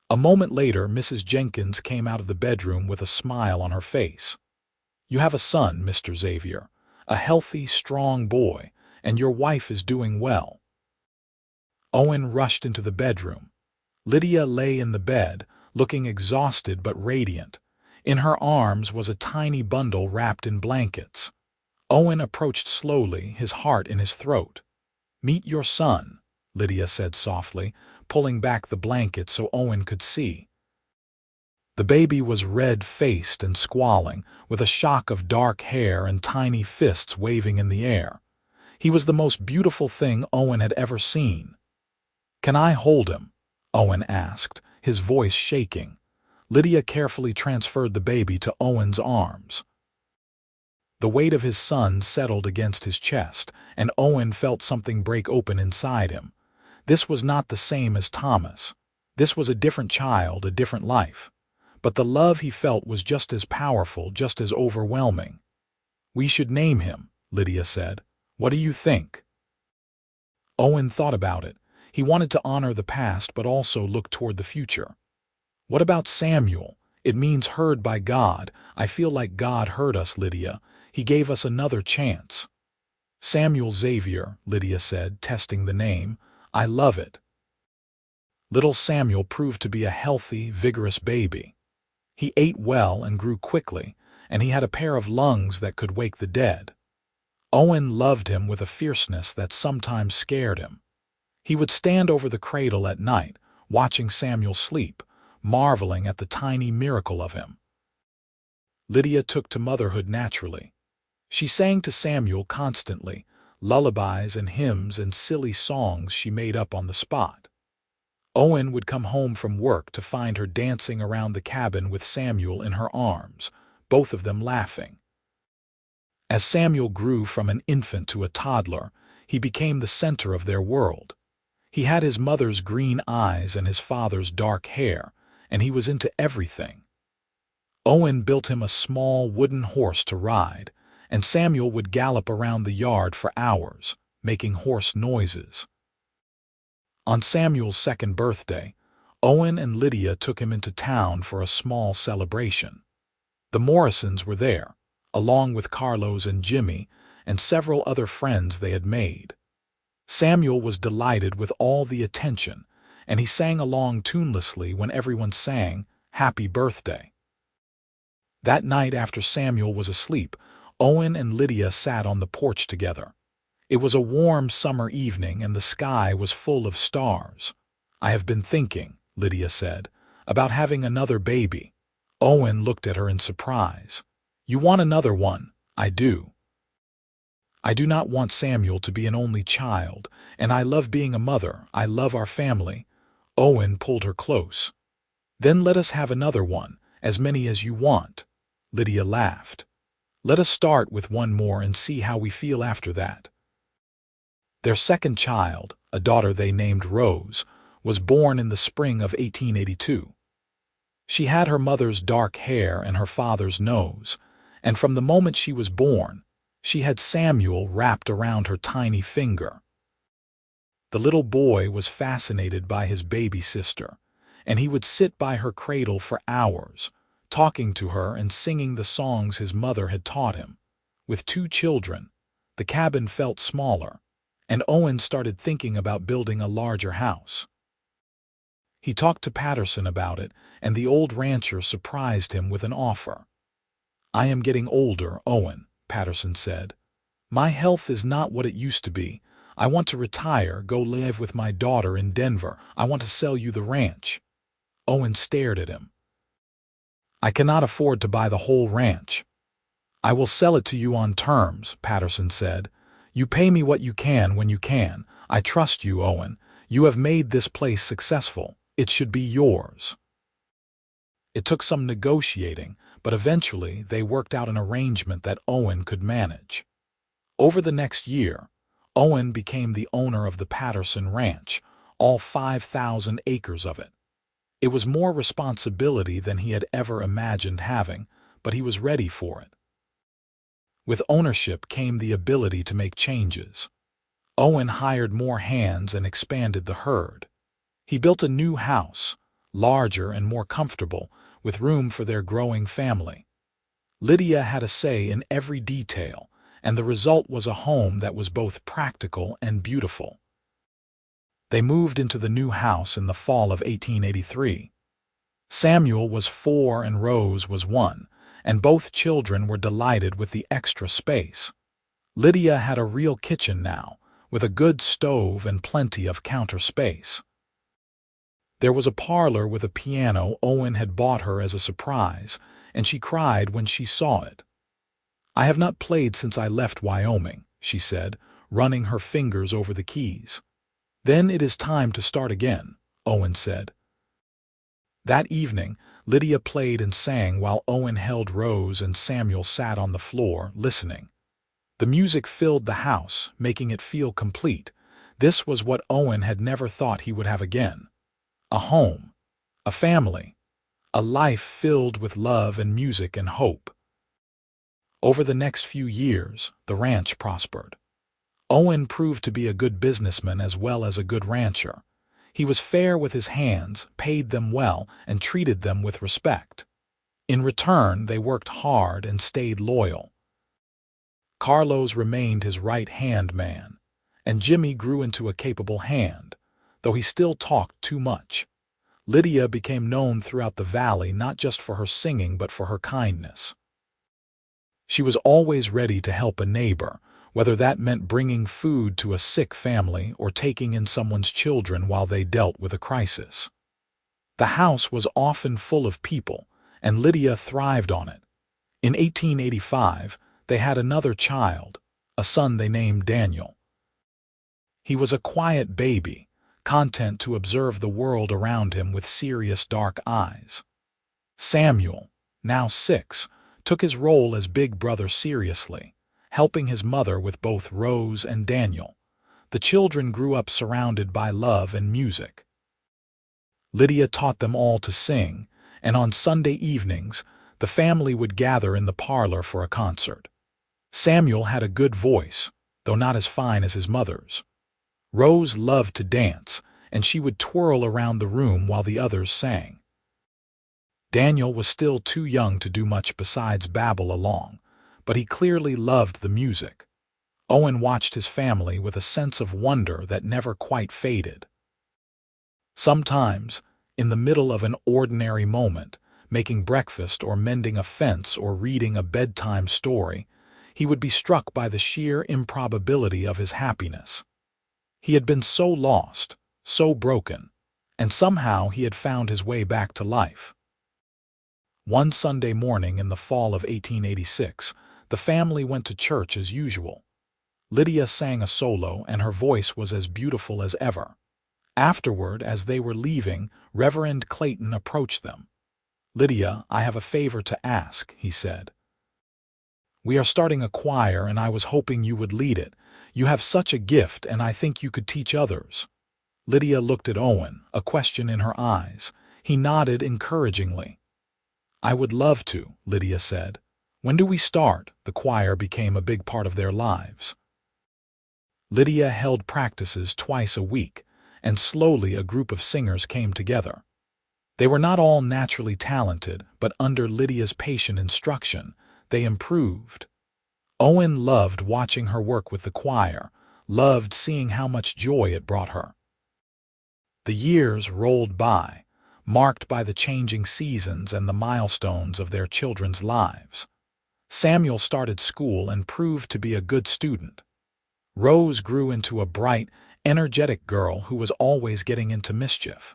A moment later, Mrs. Jenkins came out of the bedroom with a smile on her face. "You have a son, Mr. Xavier, a healthy, strong boy, and your wife is doing well." Owen rushed into the bedroom. Lydia lay in the bed, looking exhausted but radiant. In her arms was a tiny bundle wrapped in blankets. Owen approached slowly, his heart in his throat. "Meet your son," Lydia said softly, pulling back the blanket so Owen could see. The baby was red-faced and squalling, with a shock of dark hair and tiny fists waving in the air. He was the most beautiful thing Owen had ever seen. "Can I hold him?" Owen asked, his voice shaking. Lydia carefully transferred the baby to Owen's arms. The weight of his son settled against his chest, and Owen felt something break open inside him. This was not the same as Thomas. This was a different child, a different life. But the love he felt was just as powerful, just as overwhelming. "We should name him," Lydia said. "What do you think?" Owen thought about it. He wanted to honor the past but also look toward the future. "What about Samuel? It means heard by God. I feel like God heard us, Lydia. He gave us another chance." "Samuel Xavier," Lydia said, testing the name. "I love it." Little Samuel proved to be a healthy, vigorous baby. He ate well and grew quickly, and he had a pair of lungs that could wake the dead. Owen loved him with a fierceness that sometimes scared him. He would stand over the cradle at night, watching Samuel sleep, marveling at the tiny miracle of him. Lydia took to motherhood naturally. She sang to Samuel constantly, lullabies and hymns and silly songs she made up on the spot. Owen would come home from work to find her dancing around the cabin with Samuel in her arms, both of them laughing. As Samuel grew from an infant to a toddler, he became the center of their world. He had his mother's green eyes and his father's dark hair, and he was into everything. Owen built him a small wooden horse to ride, and Samuel would gallop around the yard for hours, making horse noises. On Samuel's second birthday, Owen and Lydia took him into town for a small celebration. The Morrisons were there, along with Carlos and Jimmy, and several other friends they had made. Samuel was delighted with all the attention, and he sang along tunelessly when everyone sang, "Happy Birthday." That night after Samuel was asleep, Owen and Lydia sat on the porch together. It was a warm summer evening and the sky was full of stars. "I have been thinking," Lydia said, "about having another baby." Owen looked at her in surprise. "You want another one?" "I do. I do not want Samuel to be an only child, and I love being a mother. I love our family." Owen pulled her close. "Then let us have another one, as many as you want." Lydia laughed. "Let us start with one more and see how we feel after that." Their second child, a daughter they named Rose, was born in the spring of 1882. She had her mother's dark hair and her father's nose, and from the moment she was born, she had Samuel wrapped around her tiny finger. The little boy was fascinated by his baby sister, and he would sit by her cradle for hours, talking to her and singing the songs his mother had taught him. With two children, the cabin felt smaller, and Owen started thinking about building a larger house. He talked to Patterson about it, and the old rancher surprised him with an offer. "I am getting older, Owen," Patterson said. "My health is not what it used to be. I want to retire, go live with my daughter in Denver. I want to sell you the ranch." Owen stared at him. "I cannot afford to buy the whole ranch." "I will sell it to you on terms," Patterson said. "You pay me what you can when you can. I trust you, Owen. You have made this place successful. It should be yours." It took some negotiating, but eventually they worked out an arrangement that Owen could manage. Over the next year, Owen became the owner of the Patterson Ranch, all 5,000 acres of it. It was more responsibility than he had ever imagined having, but he was ready for it. With ownership came the ability to make changes. Owen hired more hands and expanded the herd. He built a new house, larger and more comfortable, with room for their growing family. Lydia had a say in every detail, and the result was a home that was both practical and beautiful. They moved into the new house in the fall of 1883. Samuel was 4 and Rose was 1, and both children were delighted with the extra space. Lydia had a real kitchen now, with a good stove and plenty of counter space. There was a parlor with a piano Owen had bought her as a surprise, and she cried when she saw it. "I have not played since I left Wyoming," she said, running her fingers over the keys. "Then it is time to start again," Owen said. That evening, Lydia played and sang while Owen held Rose and Samuel sat on the floor, listening. The music filled the house, making it feel complete. This was what Owen had never thought he would have again. A home, a family, a life filled with love and music and hope. Over the next few years, the ranch prospered. Owen proved to be a good businessman as well as a good rancher. He was fair with his hands, paid them well, and treated them with respect. In return, they worked hard and stayed loyal. Carlos remained his right-hand man, and Jimmy grew into a capable hand, though he still talked too much. Lydia became known throughout the valley not just for her singing but for her kindness. She was always ready to help a neighbor, whether that meant bringing food to a sick family or taking in someone's children while they dealt with a crisis. The house was often full of people, and Lydia thrived on it. In 1885, they had another child, a son they named Daniel. He was a quiet baby, content to observe the world around him with serious dark eyes. Samuel, now 6, took his role as big brother seriously, helping his mother with both Rose and Daniel. The children grew up surrounded by love and music. Lydia taught them all to sing, and on Sunday evenings, the family would gather in the parlor for a concert. Samuel had a good voice, though not as fine as his mother's. Rose loved to dance, and she would twirl around the room while the others sang. Daniel was still too young to do much besides babble along, but he clearly loved the music. Owen watched his family with a sense of wonder that never quite faded. Sometimes, in the middle of an ordinary moment, making breakfast or mending a fence or reading a bedtime story, he would be struck by the sheer improbability of his happiness. He had been so lost, so broken, and somehow he had found his way back to life. One Sunday morning in the fall of 1886, the family went to church as usual. Lydia sang a solo, and her voice was as beautiful as ever. Afterward, as they were leaving, Reverend Clayton approached them. "Lydia, I have a favor to ask," he said. "We are starting a choir, and I was hoping you would lead it. You have such a gift, and I think you could teach others." Lydia looked at Owen, a question in her eyes. He nodded encouragingly. "I would love to," Lydia said. "When do we start?" The choir became a big part of their lives. Lydia held practices twice a week, and slowly a group of singers came together. They were not all naturally talented, but under Lydia's patient instruction, they improved. Owen loved watching her work with the choir, loved seeing how much joy it brought her. The years rolled by, marked by the changing seasons and the milestones of their children's lives. Samuel started school and proved to be a good student. Rose grew into a bright, energetic girl who was always getting into mischief.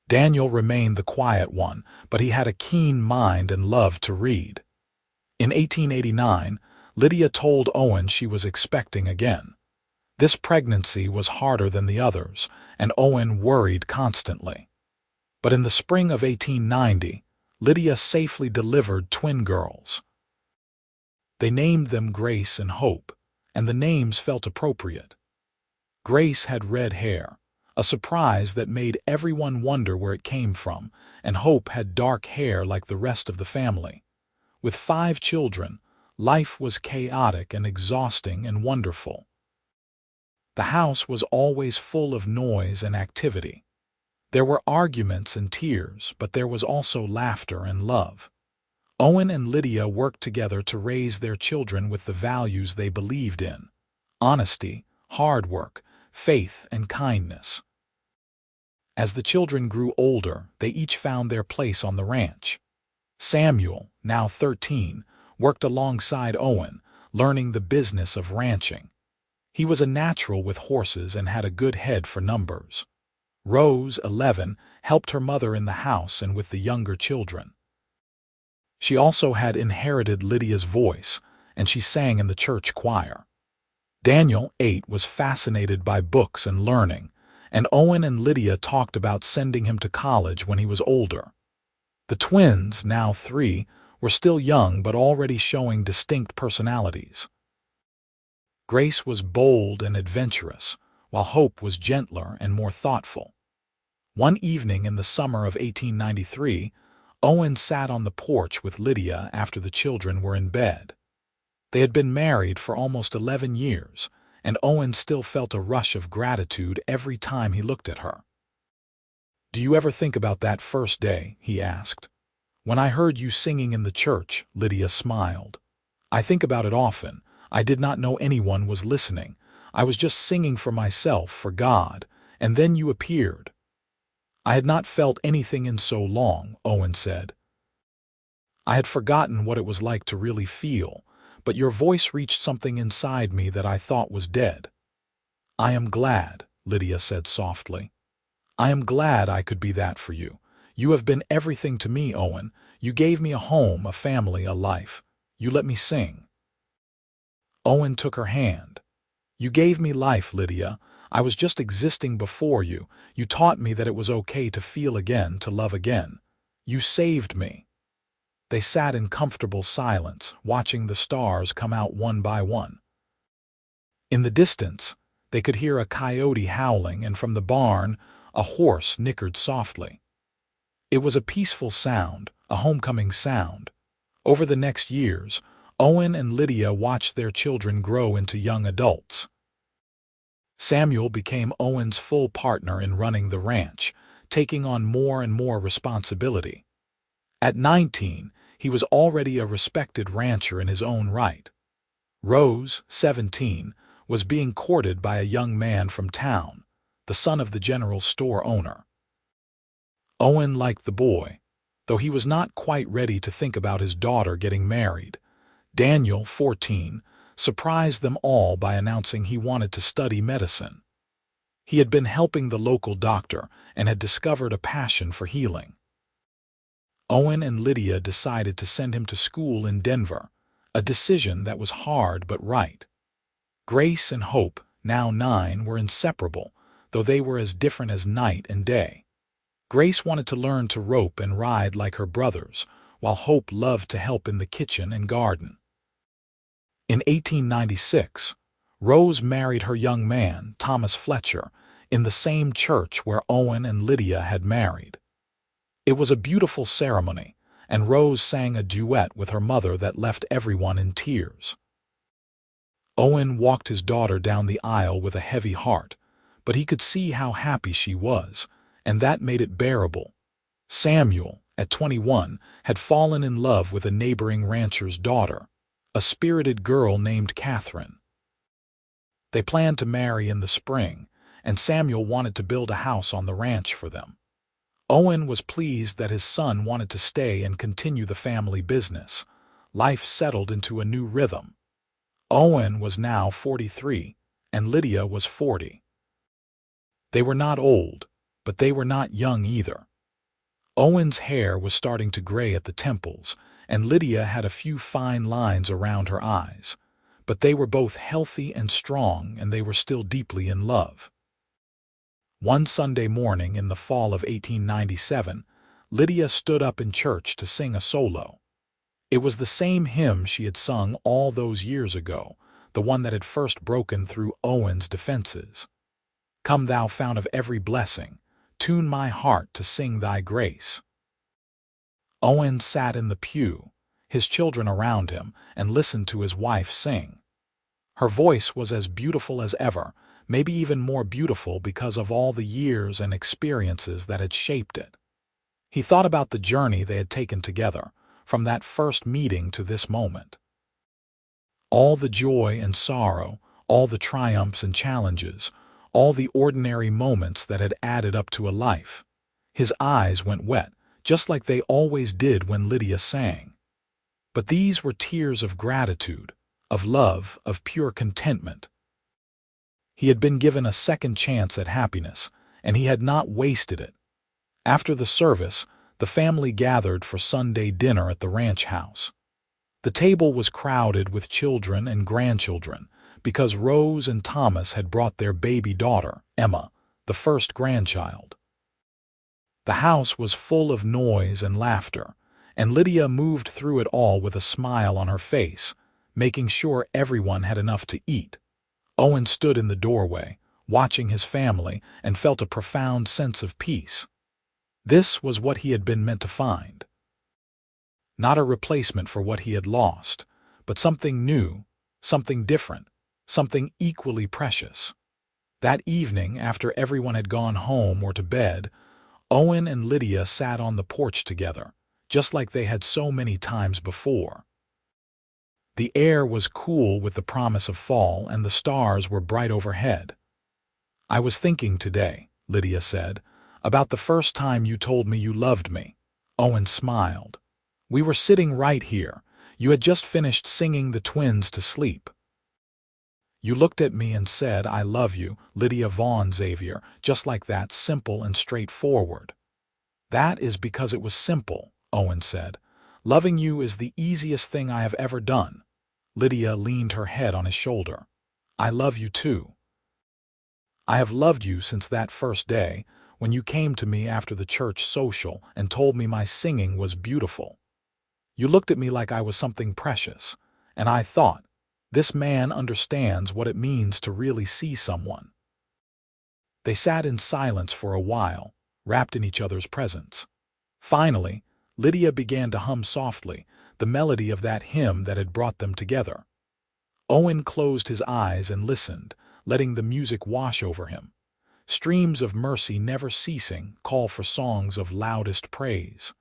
Daniel remained the quiet one, but he had a keen mind and loved to read. In 1889, Lydia told Owen she was expecting again. This pregnancy was harder than the others, and Owen worried constantly. But in the spring of 1890, Lydia safely delivered twin girls. They named them Grace and Hope, and the names felt appropriate. Grace had red hair, a surprise that made everyone wonder where it came from, and Hope had dark hair like the rest of the family. With 5 children, life was chaotic and exhausting and wonderful. The house was always full of noise and activity. There were arguments and tears, but there was also laughter and love. Owen and Lydia worked together to raise their children with the values they believed in: honesty, hard work, faith, and kindness. As the children grew older, they each found their place on the ranch. Samuel, now 13, worked alongside Owen, learning the business of ranching. He was a natural with horses and had a good head for numbers. Rose, 11, helped her mother in the house and with the younger children. She also had inherited Lydia's voice, and she sang in the church choir. Daniel, 8, was fascinated by books and learning, and Owen and Lydia talked about sending him to college when he was older. The twins, now 3, were still young but already showing distinct personalities. Grace was bold and adventurous, while Hope was gentler and more thoughtful. One evening in the summer of 1893, Owen sat on the porch with Lydia after the children were in bed. They had been married for almost 11 years, and Owen still felt a rush of gratitude every time he looked at her. "Do you ever think about that first day?" he asked. "When I heard you singing in the church," Lydia smiled. "I think about it often. I did not know anyone was listening. I was just singing for myself, for God, and then you appeared." "I had not felt anything in so long," Owen said. "I had forgotten what it was like to really feel, but your voice reached something inside me that I thought was dead." "I am glad," Lydia said softly. "I am glad I could be that for you. You have been everything to me, Owen. You gave me a home, a family, a life. You let me sing." Owen took her hand. "You gave me life, Lydia. I was just existing before you. You taught me that it was okay to feel again, to love again. You saved me." They sat in comfortable silence, watching the stars come out one by one. In the distance, they could hear a coyote howling, and from the barn, a horse nickered softly. It was a peaceful sound, a homecoming sound. Over the next years, Owen and Lydia watched their children grow into young adults. Samuel became Owen's full partner in running the ranch, taking on more and more responsibility. At 19, he was already a respected rancher in his own right. Rose, 17, was being courted by a young man from town, the son of the general store owner. Owen liked the boy, though he was not quite ready to think about his daughter getting married. Daniel, 14, surprised them all by announcing he wanted to study medicine. He had been helping the local doctor and had discovered a passion for healing. Owen and Lydia decided to send him to school in Denver, a decision that was hard but right. Grace and Hope, now 9, were inseparable, though they were as different as night and day. Grace wanted to learn to rope and ride like her brothers, while Hope loved to help in the kitchen and garden. In 1896, Rose married her young man, Thomas Fletcher, in the same church where Owen and Lydia had married. It was a beautiful ceremony, and Rose sang a duet with her mother that left everyone in tears. Owen walked his daughter down the aisle with a heavy heart, but he could see how happy she was, and that made it bearable. Samuel, at 21, had fallen in love with a neighboring rancher's daughter, a spirited girl named Catherine. They planned to marry in the spring, and Samuel wanted to build a house on the ranch for them. Owen was pleased that his son wanted to stay and continue the family business. Life settled into a new rhythm. Owen was now 43, and Lydia was 40. They were not old, but they were not young either. Owen's hair was starting to gray at the temples, and Lydia had a few fine lines around her eyes. But they were both healthy and strong, and they were still deeply in love. One Sunday morning in the fall of 1897, Lydia stood up in church to sing a solo. It was the same hymn she had sung all those years ago, the one that had first broken through Owen's defenses. Come thou fount of every blessing, tune my heart to sing thy grace. Owen sat in the pew, his children around him, and listened to his wife sing. Her voice was as beautiful as ever, maybe even more beautiful because of all the years and experiences that had shaped it. He thought about the journey they had taken together, from that first meeting to this moment. All the joy and sorrow, all the triumphs and challenges, all the ordinary moments that had added up to a life. His eyes went wet, just like they always did when Lydia sang. But these were tears of gratitude, of love, of pure contentment. He had been given a second chance at happiness, and he had not wasted it. After the service, the family gathered for Sunday dinner at the ranch house. The table was crowded with children and grandchildren, because Rose and Thomas had brought their baby daughter, Emma, the first grandchild. The house was full of noise and laughter, and Lydia moved through it all with a smile on her face, making sure everyone had enough to eat. Owen stood in the doorway, watching his family, and felt a profound sense of peace. This was what he had been meant to find. Not a replacement for what he had lost, but something new, something different, something equally precious. That evening, after everyone had gone home or to bed, Owen and Lydia sat on the porch together, just like they had so many times before. The air was cool with the promise of fall, and the stars were bright overhead. "I was thinking today," Lydia said, "about the first time you told me you loved me." Owen smiled. "We were sitting right here. You had just finished singing the twins to sleep. You looked at me and said, 'I love you, Lydia Vaughn, Xavier,' just like that, simple and straightforward." "That is because it was simple," Owen said. "Loving you is the easiest thing I have ever done." Lydia leaned her head on his shoulder. "I love you too. I have loved you since that first day, when you came to me after the church social and told me my singing was beautiful. You looked at me like I was something precious, and I thought, this man understands what it means to really see someone." They sat in silence for a while, wrapped in each other's presence. Finally, Lydia began to hum softly, the melody of that hymn that had brought them together. Owen closed his eyes and listened, letting the music wash over him. Streams of mercy never ceasing call for songs of loudest praise.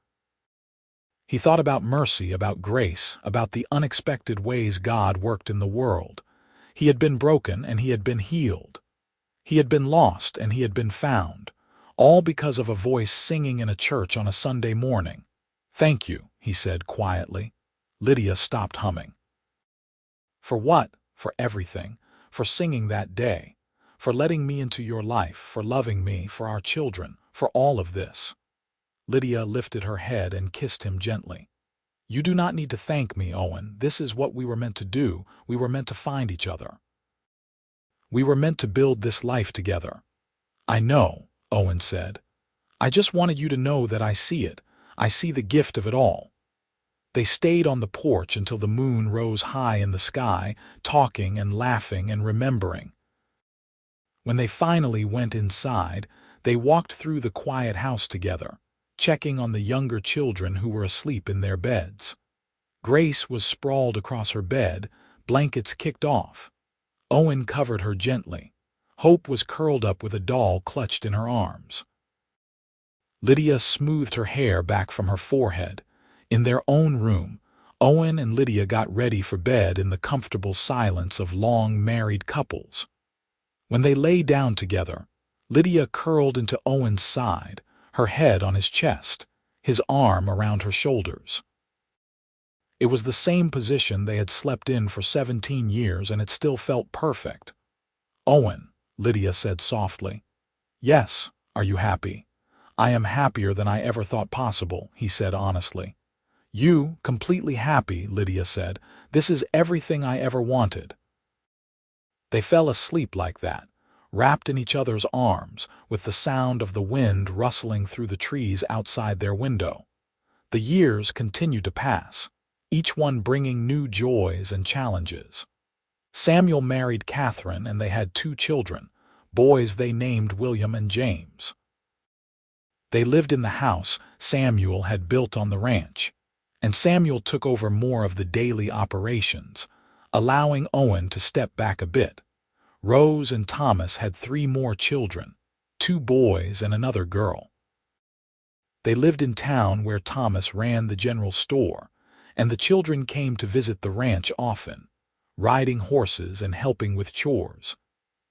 He thought about mercy, about grace, about the unexpected ways God worked in the world. He had been broken and he had been healed. He had been lost and he had been found, all because of a voice singing in a church on a Sunday morning. "Thank you," he said quietly. Lydia stopped humming. "For what?" "For everything. For singing that day. For letting me into your life, for loving me, for our children, for all of this." Lydia lifted her head and kissed him gently. "You do not need to thank me, Owen. This is what we were meant to do. We were meant to find each other. We were meant to build this life together." "I know," Owen said. "I just wanted you to know that I see it. I see the gift of it all." They stayed on the porch until the moon rose high in the sky, talking and laughing and remembering. When they finally went inside, they walked through the quiet house together, checking on the younger children who were asleep in their beds. Grace was sprawled across her bed, blankets kicked off. Owen covered her gently. Hope was curled up with a doll clutched in her arms. Lydia smoothed her hair back from her forehead. In their own room, Owen and Lydia got ready for bed in the comfortable silence of long married couples. When they lay down together, Lydia curled into Owen's side, her head on his chest, his arm around her shoulders. It was the same position they had slept in for 17 years, and it still felt perfect. "Owen," Lydia said softly. "Yes, are you happy?" "I am happier than I ever thought possible," he said honestly. "You, completely happy," Lydia said. "This is everything I ever wanted." They fell asleep like that, wrapped in each other's arms, with the sound of the wind rustling through the trees outside their window. The years continued to pass, each one bringing new joys and challenges. Samuel married Catherine and they had 2 children, boys they named William and James. They lived in the house Samuel had built on the ranch, and Samuel took over more of the daily operations, allowing Owen to step back a bit. Rose and Thomas had 3 more children, 2 boys and another girl. They lived in town where Thomas ran the general store, and the children came to visit the ranch often, riding horses and helping with chores.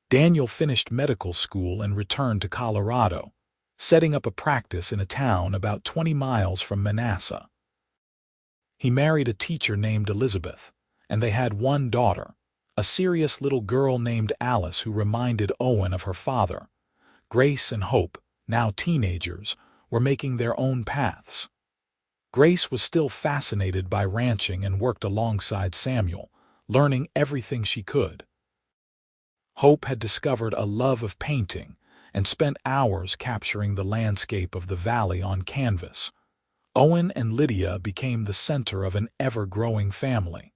Daniel finished medical school and returned to Colorado, setting up a practice in a town about 20 miles from Manassas. He married a teacher named Elizabeth, and they had 1 daughter, a serious little girl named Alice who reminded Owen of her father. Grace and Hope, now teenagers, were making their own paths. Grace was still fascinated by ranching and worked alongside Samuel, learning everything she could. Hope had discovered a love of painting and spent hours capturing the landscape of the valley on canvas. Owen and Lydia became the center of an ever-growing family.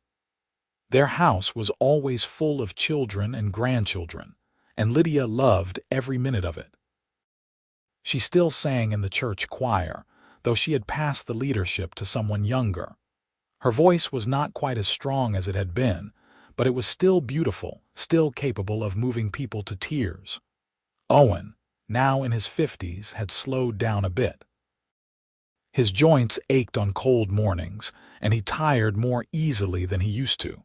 Their house was always full of children and grandchildren, and Lydia loved every minute of it. She still sang in the church choir, though she had passed the leadership to someone younger. Her voice was not quite as strong as it had been, but it was still beautiful, still capable of moving people to tears. Owen, now in his 50s, had slowed down a bit. His joints ached on cold mornings, and he tired more easily than he used to.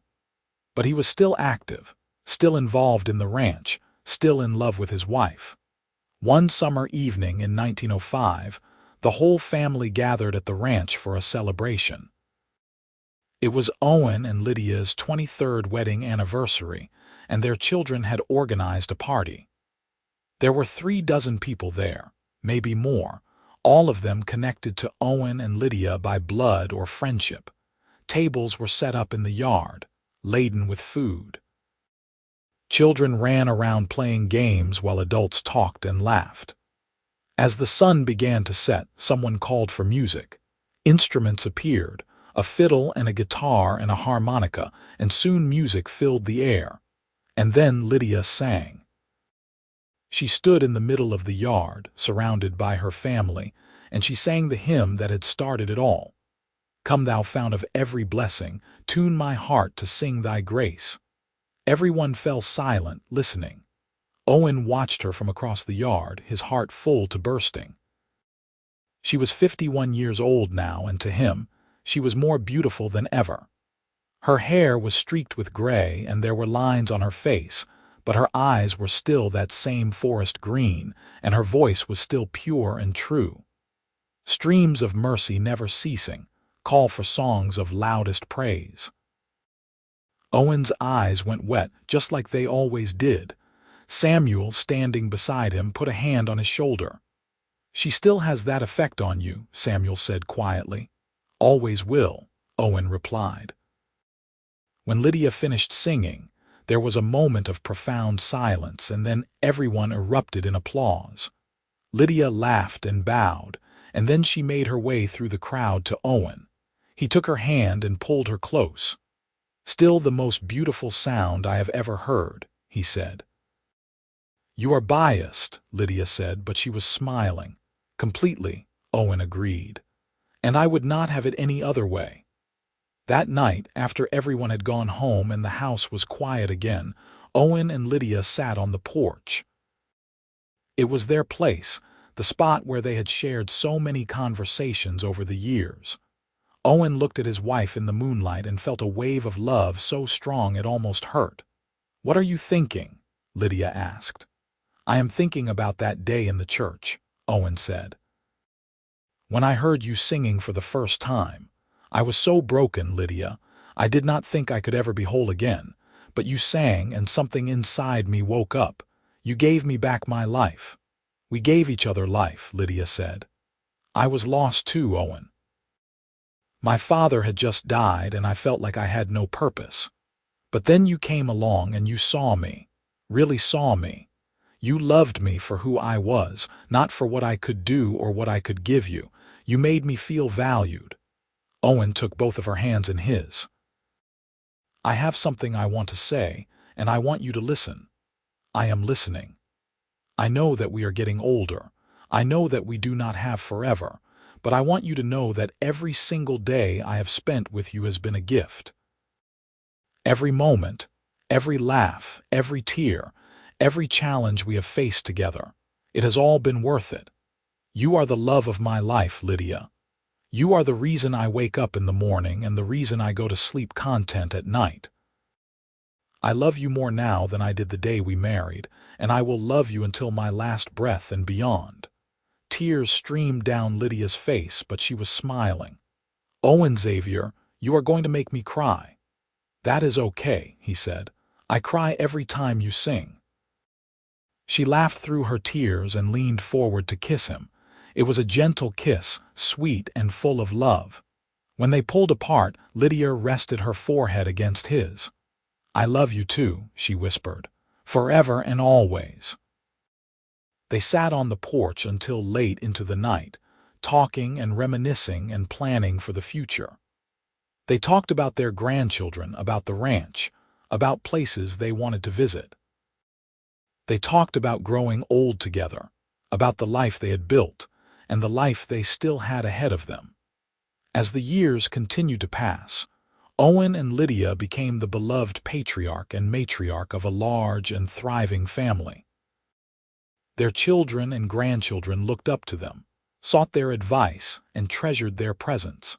But he was still active, still involved in the ranch, still in love with his wife. One summer evening in 1905, the whole family gathered at the ranch for a celebration. It was Owen and Lydia's 23rd wedding anniversary, and their children had organized a party. There were 36 people there, maybe more, all of them connected to Owen and Lydia by blood or friendship. Tables were set up in the yard, laden with food. Children ran around playing games while adults talked and laughed. As the sun began to set, someone called for music. Instruments appeared, a fiddle and a guitar and a harmonica, and soon music filled the air. And then Lydia sang. She stood in the middle of the yard, surrounded by her family, and she sang the hymn that had started it all. "Come thou fount of every blessing, tune my heart to sing thy grace." Everyone fell silent, listening. Owen watched her from across the yard, his heart full to bursting. She was 51 years old now, and to him, She was more beautiful than ever. Her hair was streaked with gray and there were lines on her face, but her eyes were still that same forest green, and her voice was still pure and true. Streams of mercy never ceasing, call for songs of loudest praise. Owen's eyes went wet just like they always did. Samuel, standing beside him, put a hand on his shoulder. "She still has that effect on you," Samuel said quietly. "Always will," Owen replied. When Lydia finished singing, there was a moment of profound silence, and then everyone erupted in applause. Lydia laughed and bowed, and then she made her way through the crowd to Owen. He took her hand and pulled her close. "Still the most beautiful sound I have ever heard," he said. "You are biased," Lydia said, but she was smiling. "Completely," Owen agreed. "And I would not have it any other way." That night, after everyone had gone home and the house was quiet again, Owen and Lydia sat on the porch. It was their place, the spot where they had shared so many conversations over the years. Owen looked at his wife in the moonlight and felt a wave of love so strong it almost hurt. "What are you thinking?" Lydia asked. "I am thinking about that day in the church," Owen said. "When I heard you singing for the first time, I was so broken, Lydia. I did not think I could ever be whole again, but you sang and something inside me woke up. You gave me back my life." "We gave each other life," Lydia said. "I was lost too, Owen. My father had just died and I felt like I had no purpose. But then you came along and you saw me, really saw me. You loved me for who I was, not for what I could do or what I could give you. You made me feel valued." Owen took both of her hands in his. "I have something I want to say, and I want you to listen." "I am listening. I know that we are getting older. I know that we do not have forever, but I want you to know that every single day I have spent with you has been a gift. Every moment, every laugh, every tear, every challenge we have faced together, it has all been worth it. You are the love of my life, Lydia. You are the reason I wake up in the morning and the reason I go to sleep content at night. I love you more now than I did the day we married, and I will love you until my last breath and beyond." Tears streamed down Lydia's face, but she was smiling. "Owen Xavier, you are going to make me cry." "That is okay," he said. "I cry every time you sing." She laughed through her tears and leaned forward to kiss him. It was a gentle kiss, sweet and full of love. When they pulled apart, Lydia rested her forehead against his. "I love you too," she whispered, "forever and always." They sat on the porch until late into the night, talking and reminiscing and planning for the future. They talked about their grandchildren, about the ranch, about places they wanted to visit. They talked about growing old together, about the life they had built, and the life they still had ahead of them. As the years continued to pass, Owen and Lydia became the beloved patriarch and matriarch of a large and thriving family. Their children and grandchildren looked up to them, sought their advice, and treasured their presence.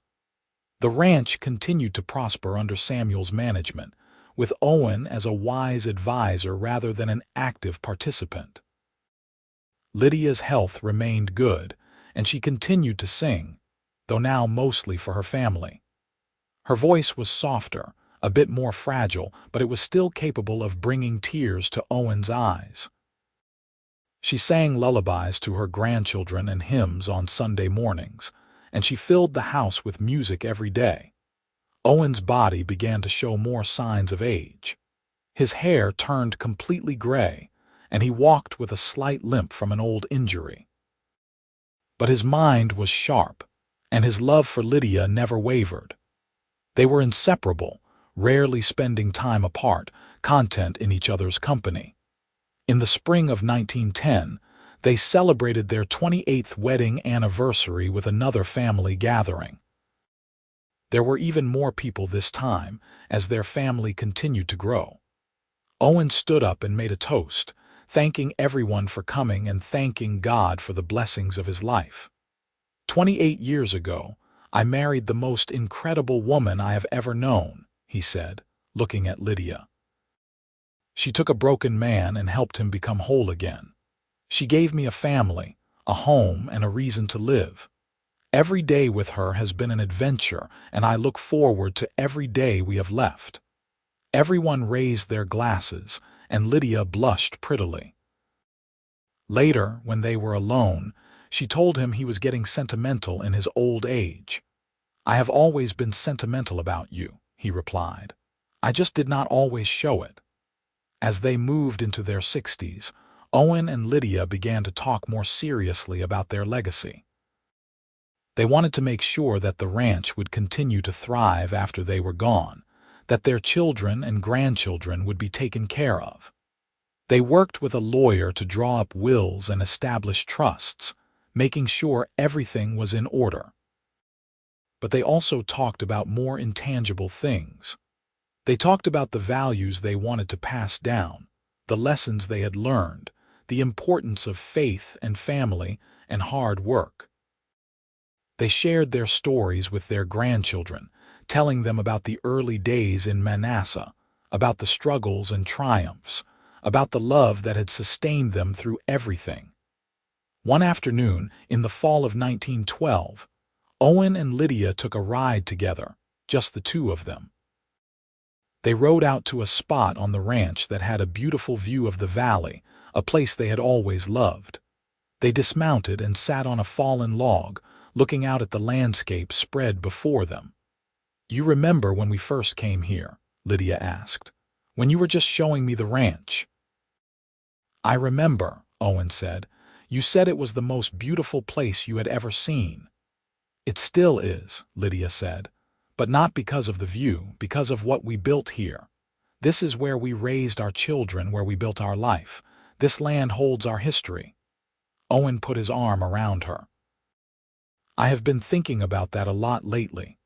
The ranch continued to prosper under Samuel's management, with Owen as a wise advisor rather than an active participant. Lydia's health remained good, and she continued to sing, though now mostly for her family. Her voice was softer, a bit more fragile, but it was still capable of bringing tears to Owen's eyes. She sang lullabies to her grandchildren and hymns on Sunday mornings, and she filled the house with music every day. Owen's body began to show more signs of age. His hair turned completely gray, and he walked with a slight limp from an old injury. But his mind was sharp, and his love for Lydia never wavered. They were inseparable, rarely spending time apart, content in each other's company. In the spring of 1910, they celebrated their 28th wedding anniversary with another family gathering. There were even more people this time, as their family continued to grow. Owen stood up and made a toast, thanking everyone for coming and thanking God for the blessings of his life. 28 years ago, I married the most incredible woman I have ever known," he said, looking at Lydia. "She took a broken man and helped him become whole again. She gave me a family, a home, and a reason to live. Every day with her has been an adventure, and I look forward to every day we have left." Everyone raised their glasses, and Lydia blushed prettily. Later, when they were alone, she told him he was getting sentimental in his old age. "I have always been sentimental about you," he replied. "I just did not always show it." As they moved into their 60s, Owen and Lydia began to talk more seriously about their legacy. They wanted to make sure that the ranch would continue to thrive after they were gone, that their children and grandchildren would be taken care of. They worked with a lawyer to draw up wills and establish trusts, making sure everything was in order. But they also talked about more intangible things. They talked about the values they wanted to pass down, the lessons they had learned, the importance of faith and family and hard work. They shared their stories with their grandchildren, telling them about the early days in Manasseh, about the struggles and triumphs, about the love that had sustained them through everything. One afternoon, in the fall of 1912, Owen and Lydia took a ride together, just the two of them. They rode out to a spot on the ranch that had a beautiful view of the valley, a place they had always loved. They dismounted and sat on a fallen log, looking out at the landscape spread before them. "You remember when we first came here?" Lydia asked. "When you were just showing me the ranch?" "I remember," Owen said. "You said it was the most beautiful place you had ever seen." "It still is," Lydia said, "but not because of the view, because of what we built here. This is where we raised our children, where we built our life. This land holds our history." Owen put his arm around her. "I have been thinking about that a lot lately.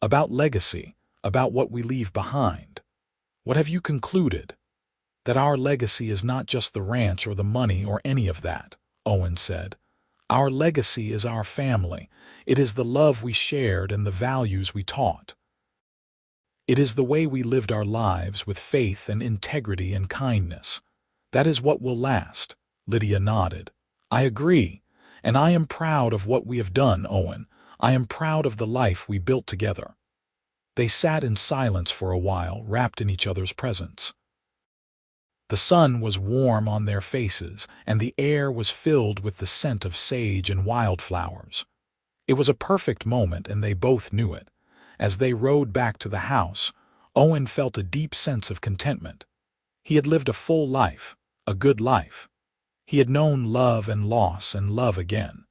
About legacy, about what we leave behind. What have you concluded?" "That our legacy is not just the ranch or the money or any of that," Owen said. "Our legacy is our family. It is the love we shared and the values we taught. It is the way we lived our lives with faith and integrity and kindness. That is what will last." Lydia nodded. "I agree, and I am proud of what we have done, Owen. I am proud of the life we built together." They sat in silence for a while, wrapped in each other's presence. The sun was warm on their faces, and the air was filled with the scent of sage and wildflowers. It was a perfect moment, and they both knew it. As they rode back to the house, Owen felt a deep sense of contentment. He had lived a full life, a good life. He had known love and loss and love again.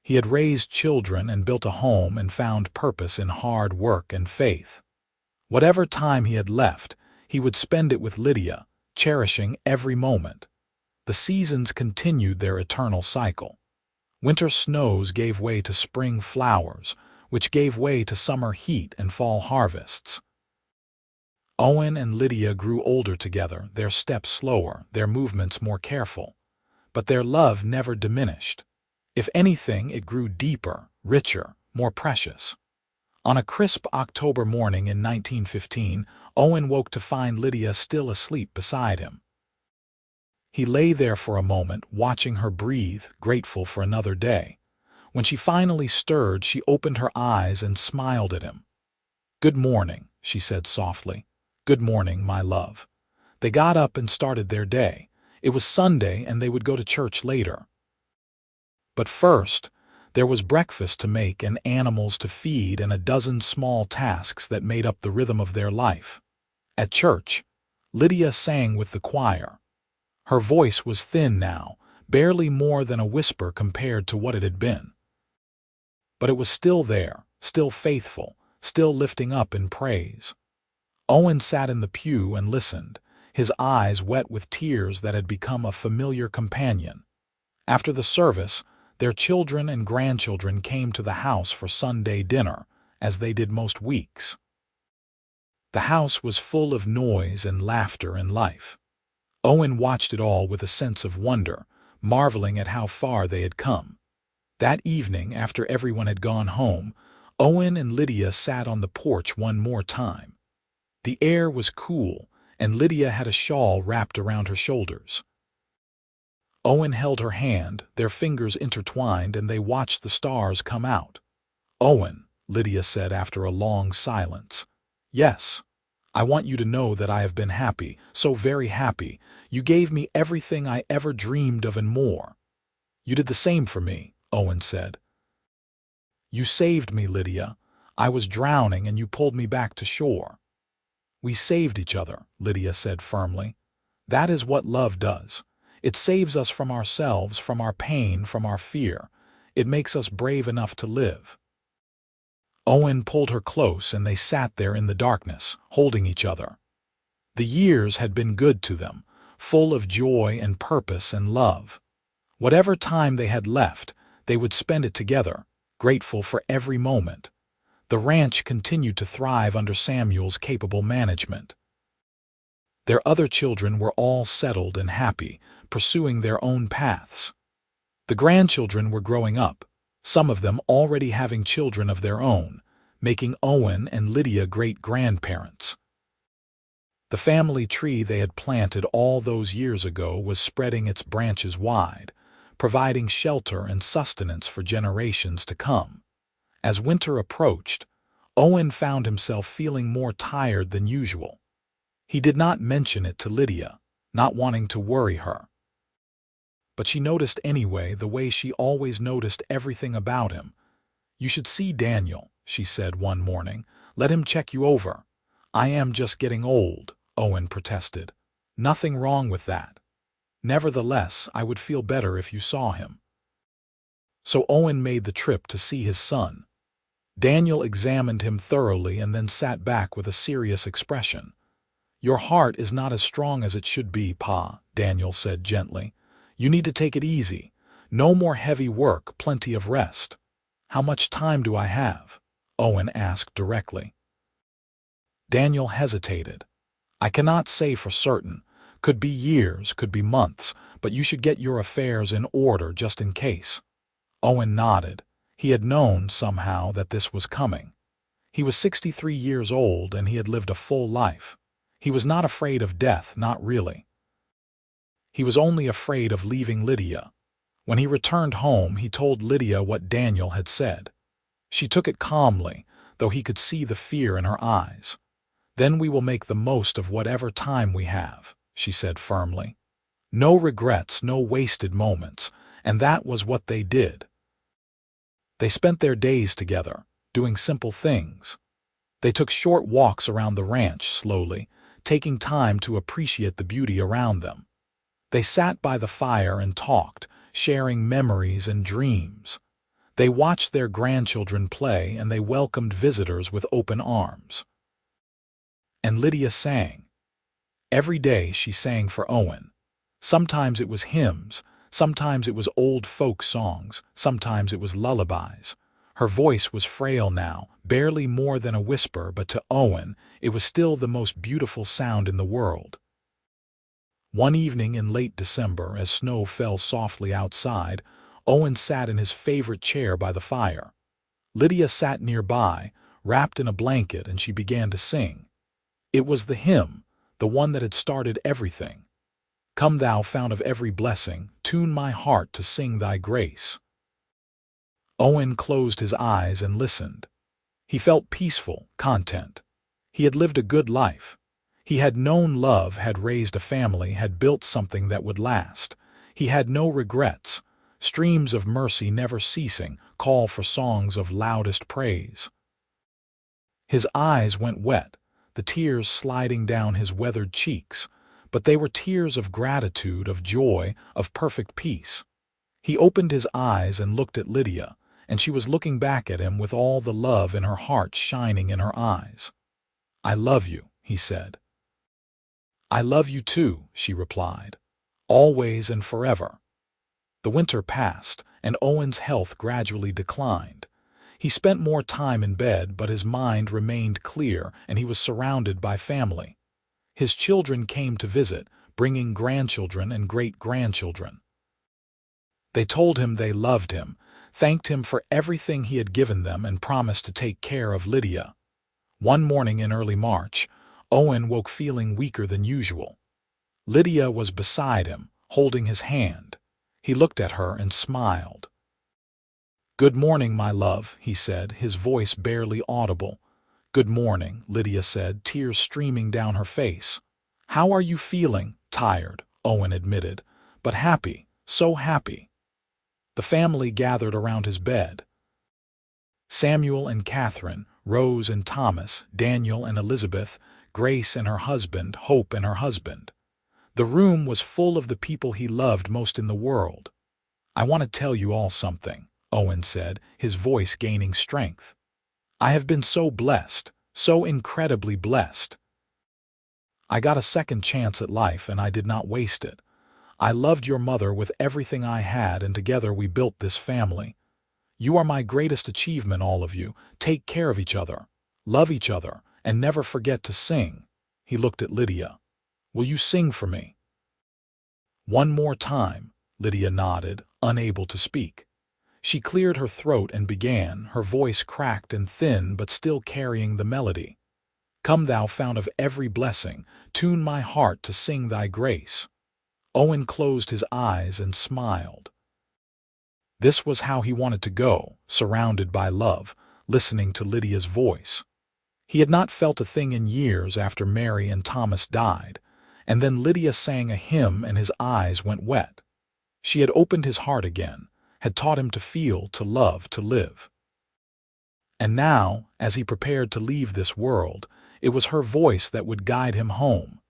He had raised children and built a home and found purpose in hard work and faith. Whatever time he had left, he would spend it with Lydia, cherishing every moment. The seasons continued their eternal cycle. Winter snows gave way to spring flowers, which gave way to summer heat and fall harvests. Owen and Lydia grew older together, their steps slower, their movements more careful. But their love never diminished. If anything, it grew deeper, richer, more precious. On a crisp October morning in 1915, Owen woke to find Lydia still asleep beside him. He lay there for a moment, watching her breathe, grateful for another day. When she finally stirred, she opened her eyes and smiled at him. "Good morning," she said softly. "Good morning, my love." They got up and started their day. It was Sunday, and they would go to church later. But first, there was breakfast to make and animals to feed and a dozen small tasks that made up the rhythm of their life. At church, Lydia sang with the choir. Her voice was thin now, barely more than a whisper compared to what it had been. But it was still there, still faithful, still lifting up in praise. Owen sat in the pew and listened, his eyes wet with tears that had become a familiar companion. After the service, their children and grandchildren came to the house for Sunday dinner, as they did most weeks. The house was full of noise and laughter and life. Owen watched it all with a sense of wonder, marveling at how far they had come. That evening, after everyone had gone home, Owen and Lydia sat on the porch one more time. The air was cool, and Lydia had a shawl wrapped around her shoulders. Owen held her hand, their fingers intertwined, and they watched the stars come out. "Owen," Lydia said after a long silence. "Yes. I want you to know that I have been happy, so very happy. You gave me everything I ever dreamed of and more." "You did the same for me," Owen said. "You saved me, Lydia. I was drowning and you pulled me back to shore." "We saved each other," Lydia said firmly. "That is what love does. It saves us from ourselves, from our pain, from our fear. It makes us brave enough to live." Owen pulled her close and they sat there in the darkness, holding each other. The years had been good to them, full of joy and purpose and love. Whatever time they had left, they would spend it together, grateful for every moment. The ranch continued to thrive under Samuel's capable management. Their other children were all settled and happy, pursuing their own paths. The grandchildren were growing up, some of them already having children of their own, making Owen and Lydia great-grandparents. The family tree they had planted all those years ago was spreading its branches wide, providing shelter and sustenance for generations to come. As winter approached, Owen found himself feeling more tired than usual. He did not mention it to Lydia, not wanting to worry her. But she noticed anyway, the way she always noticed everything about him. "You should see Daniel," she said one morning. "Let him check you over." "I am just getting old," Owen protested. "Nothing wrong with that. Nevertheless, I would feel better if you saw him." So Owen made the trip to see his son. Daniel examined him thoroughly and then sat back with a serious expression. "Your heart is not as strong as it should be, Pa," Daniel said gently. "You need to take it easy. No more heavy work, plenty of rest." "How much time do I have?" Owen asked directly. Daniel hesitated. "I cannot say for certain. Could be years, could be months, but you should get your affairs in order just in case." Owen nodded. He had known, somehow, that this was coming. He was 63 years old and he had lived a full life. He was not afraid of death, not really. He was only afraid of leaving Lydia. When he returned home, he told Lydia what Daniel had said. She took it calmly, though he could see the fear in her eyes. "Then we will make the most of whatever time we have," she said firmly. "No regrets, no wasted moments," and that was what they did. They spent their days together, doing simple things. They took short walks around the ranch slowly, taking time to appreciate the beauty around them. They sat by the fire and talked, sharing memories and dreams. They watched their grandchildren play and they welcomed visitors with open arms. And Lydia sang. Every day she sang for Owen. Sometimes it was hymns, sometimes it was old folk songs, sometimes it was lullabies. Her voice was frail now, barely more than a whisper, but to Owen, it was still the most beautiful sound in the world. One evening in late December, as snow fell softly outside, Owen sat in his favorite chair by the fire. Lydia sat nearby, wrapped in a blanket, and she began to sing. It was the hymn, the one that had started everything. "Come thou fount of every blessing, tune my heart to sing thy grace." Owen closed his eyes and listened. He felt peaceful, content. He had lived a good life. He had known love, had raised a family, had built something that would last. He had no regrets. Streams of mercy never ceasing, call for songs of loudest praise. His eyes went wet, the tears sliding down his weathered cheeks, but they were tears of gratitude, of joy, of perfect peace. He opened his eyes and looked at Lydia, and she was looking back at him with all the love in her heart shining in her eyes. "I love you," he said. "I love you too," she replied. "Always and forever." The winter passed, and Owen's health gradually declined. He spent more time in bed, but his mind remained clear, and he was surrounded by family. His children came to visit, bringing grandchildren and great-grandchildren. They told him they loved him. thanked him for everything he had given them, and promised to take care of Lydia. One morning in early March, Owen woke feeling weaker than usual. Lydia was beside him, holding his hand. He looked at her and smiled. "Good morning, my love," he said, his voice barely audible. "Good morning," Lydia said, tears streaming down her face. "How are you feeling?" "Tired," Owen admitted, "but happy, so happy." The family gathered around his bed. Samuel and Catherine, Rose and Thomas, Daniel and Elizabeth, Grace and her husband, Hope and her husband. The room was full of the people he loved most in the world. "I want to tell you all something," Owen said, his voice gaining strength. "I have been so blessed, so incredibly blessed. I got a second chance at life, and I did not waste it. I loved your mother with everything I had, and together we built this family. You are my greatest achievement, all of you. Take care of each other, love each other, and never forget to sing." He looked at Lydia. "Will you sing for me?" "One more time," Lydia nodded, unable to speak. She cleared her throat and began, her voice cracked and thin but still carrying the melody. "Come, thou fount of every blessing, tune my heart to sing thy grace." Owen closed his eyes and smiled. This was how he wanted to go, surrounded by love, listening to Lydia's voice. He had not felt a thing in years after Mary and Thomas died, and then Lydia sang a hymn and his eyes went wet. She had opened his heart again, had taught him to feel, to love, to live. And now, as he prepared to leave this world, it was her voice that would guide him home.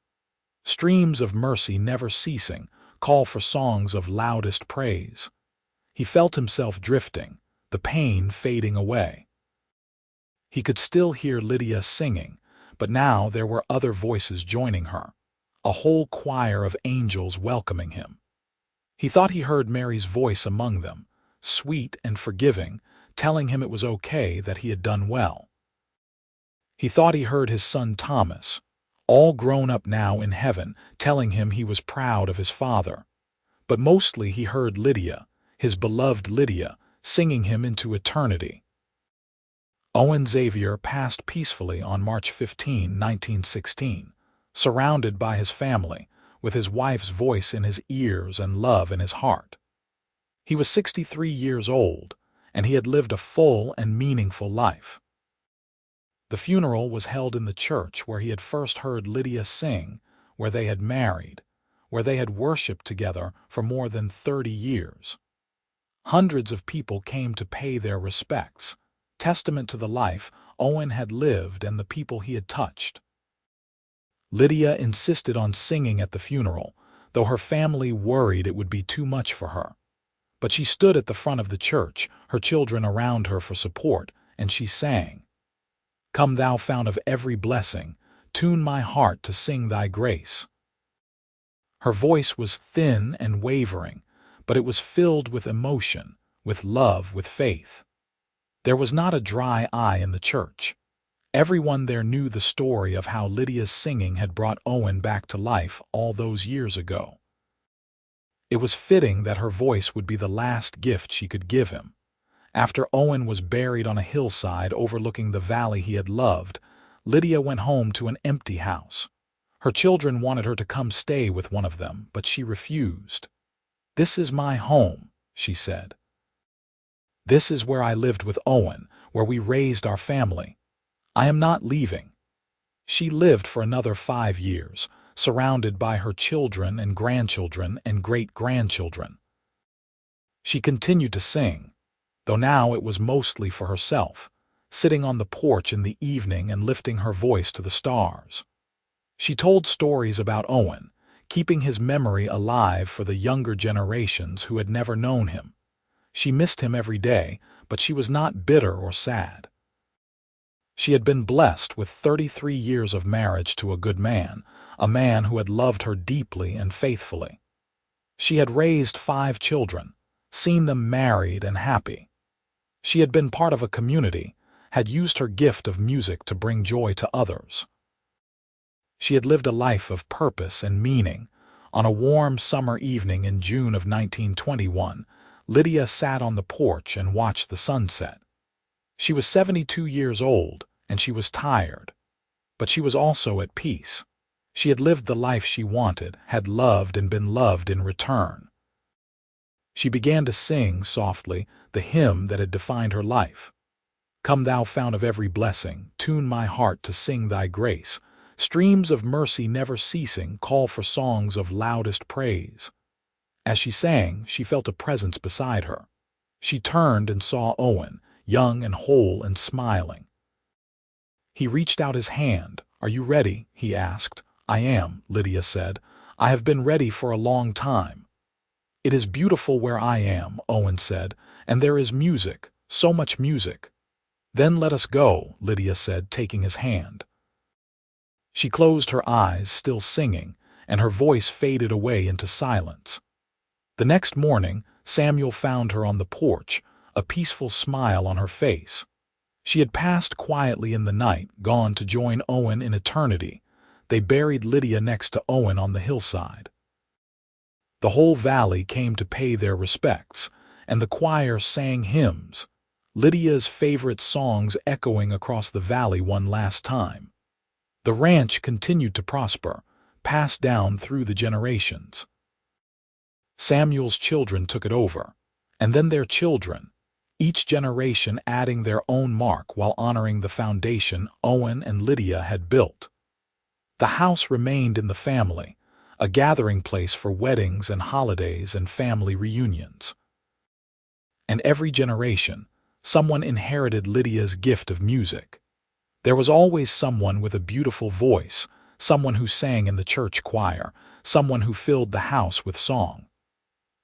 Streams of mercy never ceasing, call for songs of loudest praise. He felt himself drifting, the pain fading away. He could still hear Lydia singing, but now there were other voices joining her, a whole choir of angels welcoming him. He thought he heard Mary's voice among them, sweet and forgiving, telling him it was okay, that he had done well. He thought he heard his son Thomas, all grown up now in heaven, telling him he was proud of his father. But mostly he heard Lydia, his beloved Lydia, singing him into eternity. Owen Xavier passed peacefully on March 15, 1916, surrounded by his family, with his wife's voice in his ears and love in his heart. He was 63 years old, and he had lived a full and meaningful life. The funeral was held in the church where he had first heard Lydia sing, where they had married, where they had worshipped together for more than 30 years. Hundreds of people came to pay their respects, testament to the life Owen had lived and the people he had touched. Lydia insisted on singing at the funeral, though her family worried it would be too much for her. But she stood at the front of the church, her children around her for support, and she sang, "Come, thou fount of every blessing, tune my heart to sing thy grace." Her voice was thin and wavering, but it was filled with emotion, with love, with faith. There was not a dry eye in the church. Everyone there knew the story of how Lydia's singing had brought Owen back to life all those years ago. It was fitting that her voice would be the last gift she could give him. After Owen was buried on a hillside overlooking the valley he had loved, Lydia went home to an empty house. Her children wanted her to come stay with one of them, but she refused. "This is my home," she said. "This is where I lived with Owen, where we raised our family. I am not leaving." She lived for another 5 years, surrounded by her children and grandchildren and great-grandchildren. She continued to sing, though now it was mostly for herself, sitting on the porch in the evening and lifting her voice to the stars. She told stories about Owen, keeping his memory alive for the younger generations who had never known him. She missed him every day, but she was not bitter or sad. She had been blessed with 33 years of marriage to a good man, a man who had loved her deeply and faithfully. She had raised 5 children, seen them married and happy. She had been part of a community, had used her gift of music to bring joy to others. She had lived a life of purpose and meaning. On a warm summer evening in June of 1921, Lydia sat on the porch and watched the sunset. She was 72 years old, and she was tired. But she was also at peace. She had lived the life she wanted, had loved and been loved in return. She began to sing softly the hymn that had defined her life. Come thou fount of every blessing, tune my heart to sing thy grace. Streams of mercy never ceasing call for songs of loudest praise. As she sang, she felt a presence beside her. She turned and saw Owen, young and whole and smiling. He reached out his hand. Are you ready? He asked. I am, Lydia said. I have been ready for a long time. It is beautiful where I am, Owen said, and there is music, so much music. Then let us go, Lydia said, taking his hand. She closed her eyes, still singing, and her voice faded away into silence. The next morning, Samuel found her on the porch, a peaceful smile on her face. She had passed quietly in the night, gone to join Owen in eternity. They buried Lydia next to Owen on the hillside. The whole valley came to pay their respects, and the choir sang hymns, Lydia's favorite songs echoing across the valley one last time. The ranch continued to prosper, passed down through the generations. Samuel's children took it over, and then their children, each generation adding their own mark while honoring the foundation Owen and Lydia had built. The house remained in the family, a gathering place for weddings and holidays and family reunions. And every generation, someone inherited Lydia's gift of music. There was always someone with a beautiful voice, someone who sang in the church choir, someone who filled the house with song.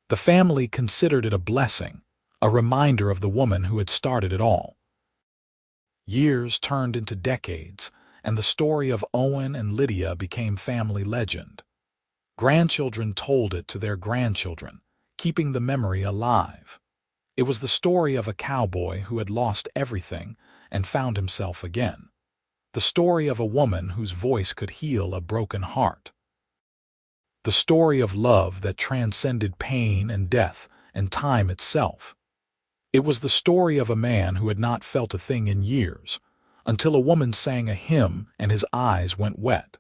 The family considered it a blessing, a reminder of the woman who had started it all. Years turned into decades, and the story of Owen and Lydia became family legend. Grandchildren told it to their grandchildren, keeping the memory alive. It was the story of a cowboy who had lost everything and found himself again. The story of a woman whose voice could heal a broken heart. The story of love that transcended pain and death and time itself. It was the story of a man who had not felt a thing in years, until a woman sang a hymn and his eyes went wet.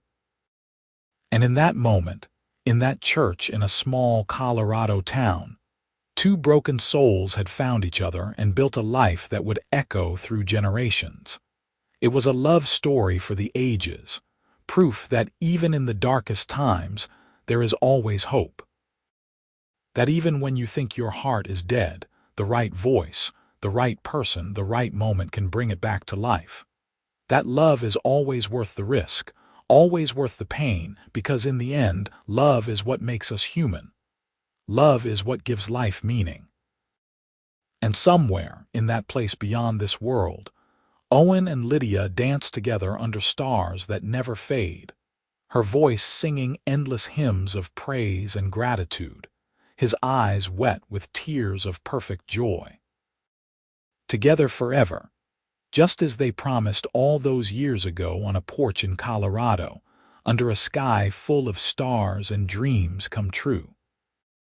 And in that moment, in that church in a small Colorado town, two broken souls had found each other and built a life that would echo through generations. It was a love story for the ages, proof that even in the darkest times, there is always hope. That even when you think your heart is dead, the right voice, the right person, the right moment can bring it back to life. That love is always worth the risk, always worth the pain, because in the end, love is what makes us human. Love is what gives life meaning. And somewhere, in that place beyond this world, Owen and Lydia danced together under stars that never fade, her voice singing endless hymns of praise and gratitude, his eyes wet with tears of perfect joy. Together forever, just as they promised all those years ago on a porch in Colorado, under a sky full of stars and dreams come true.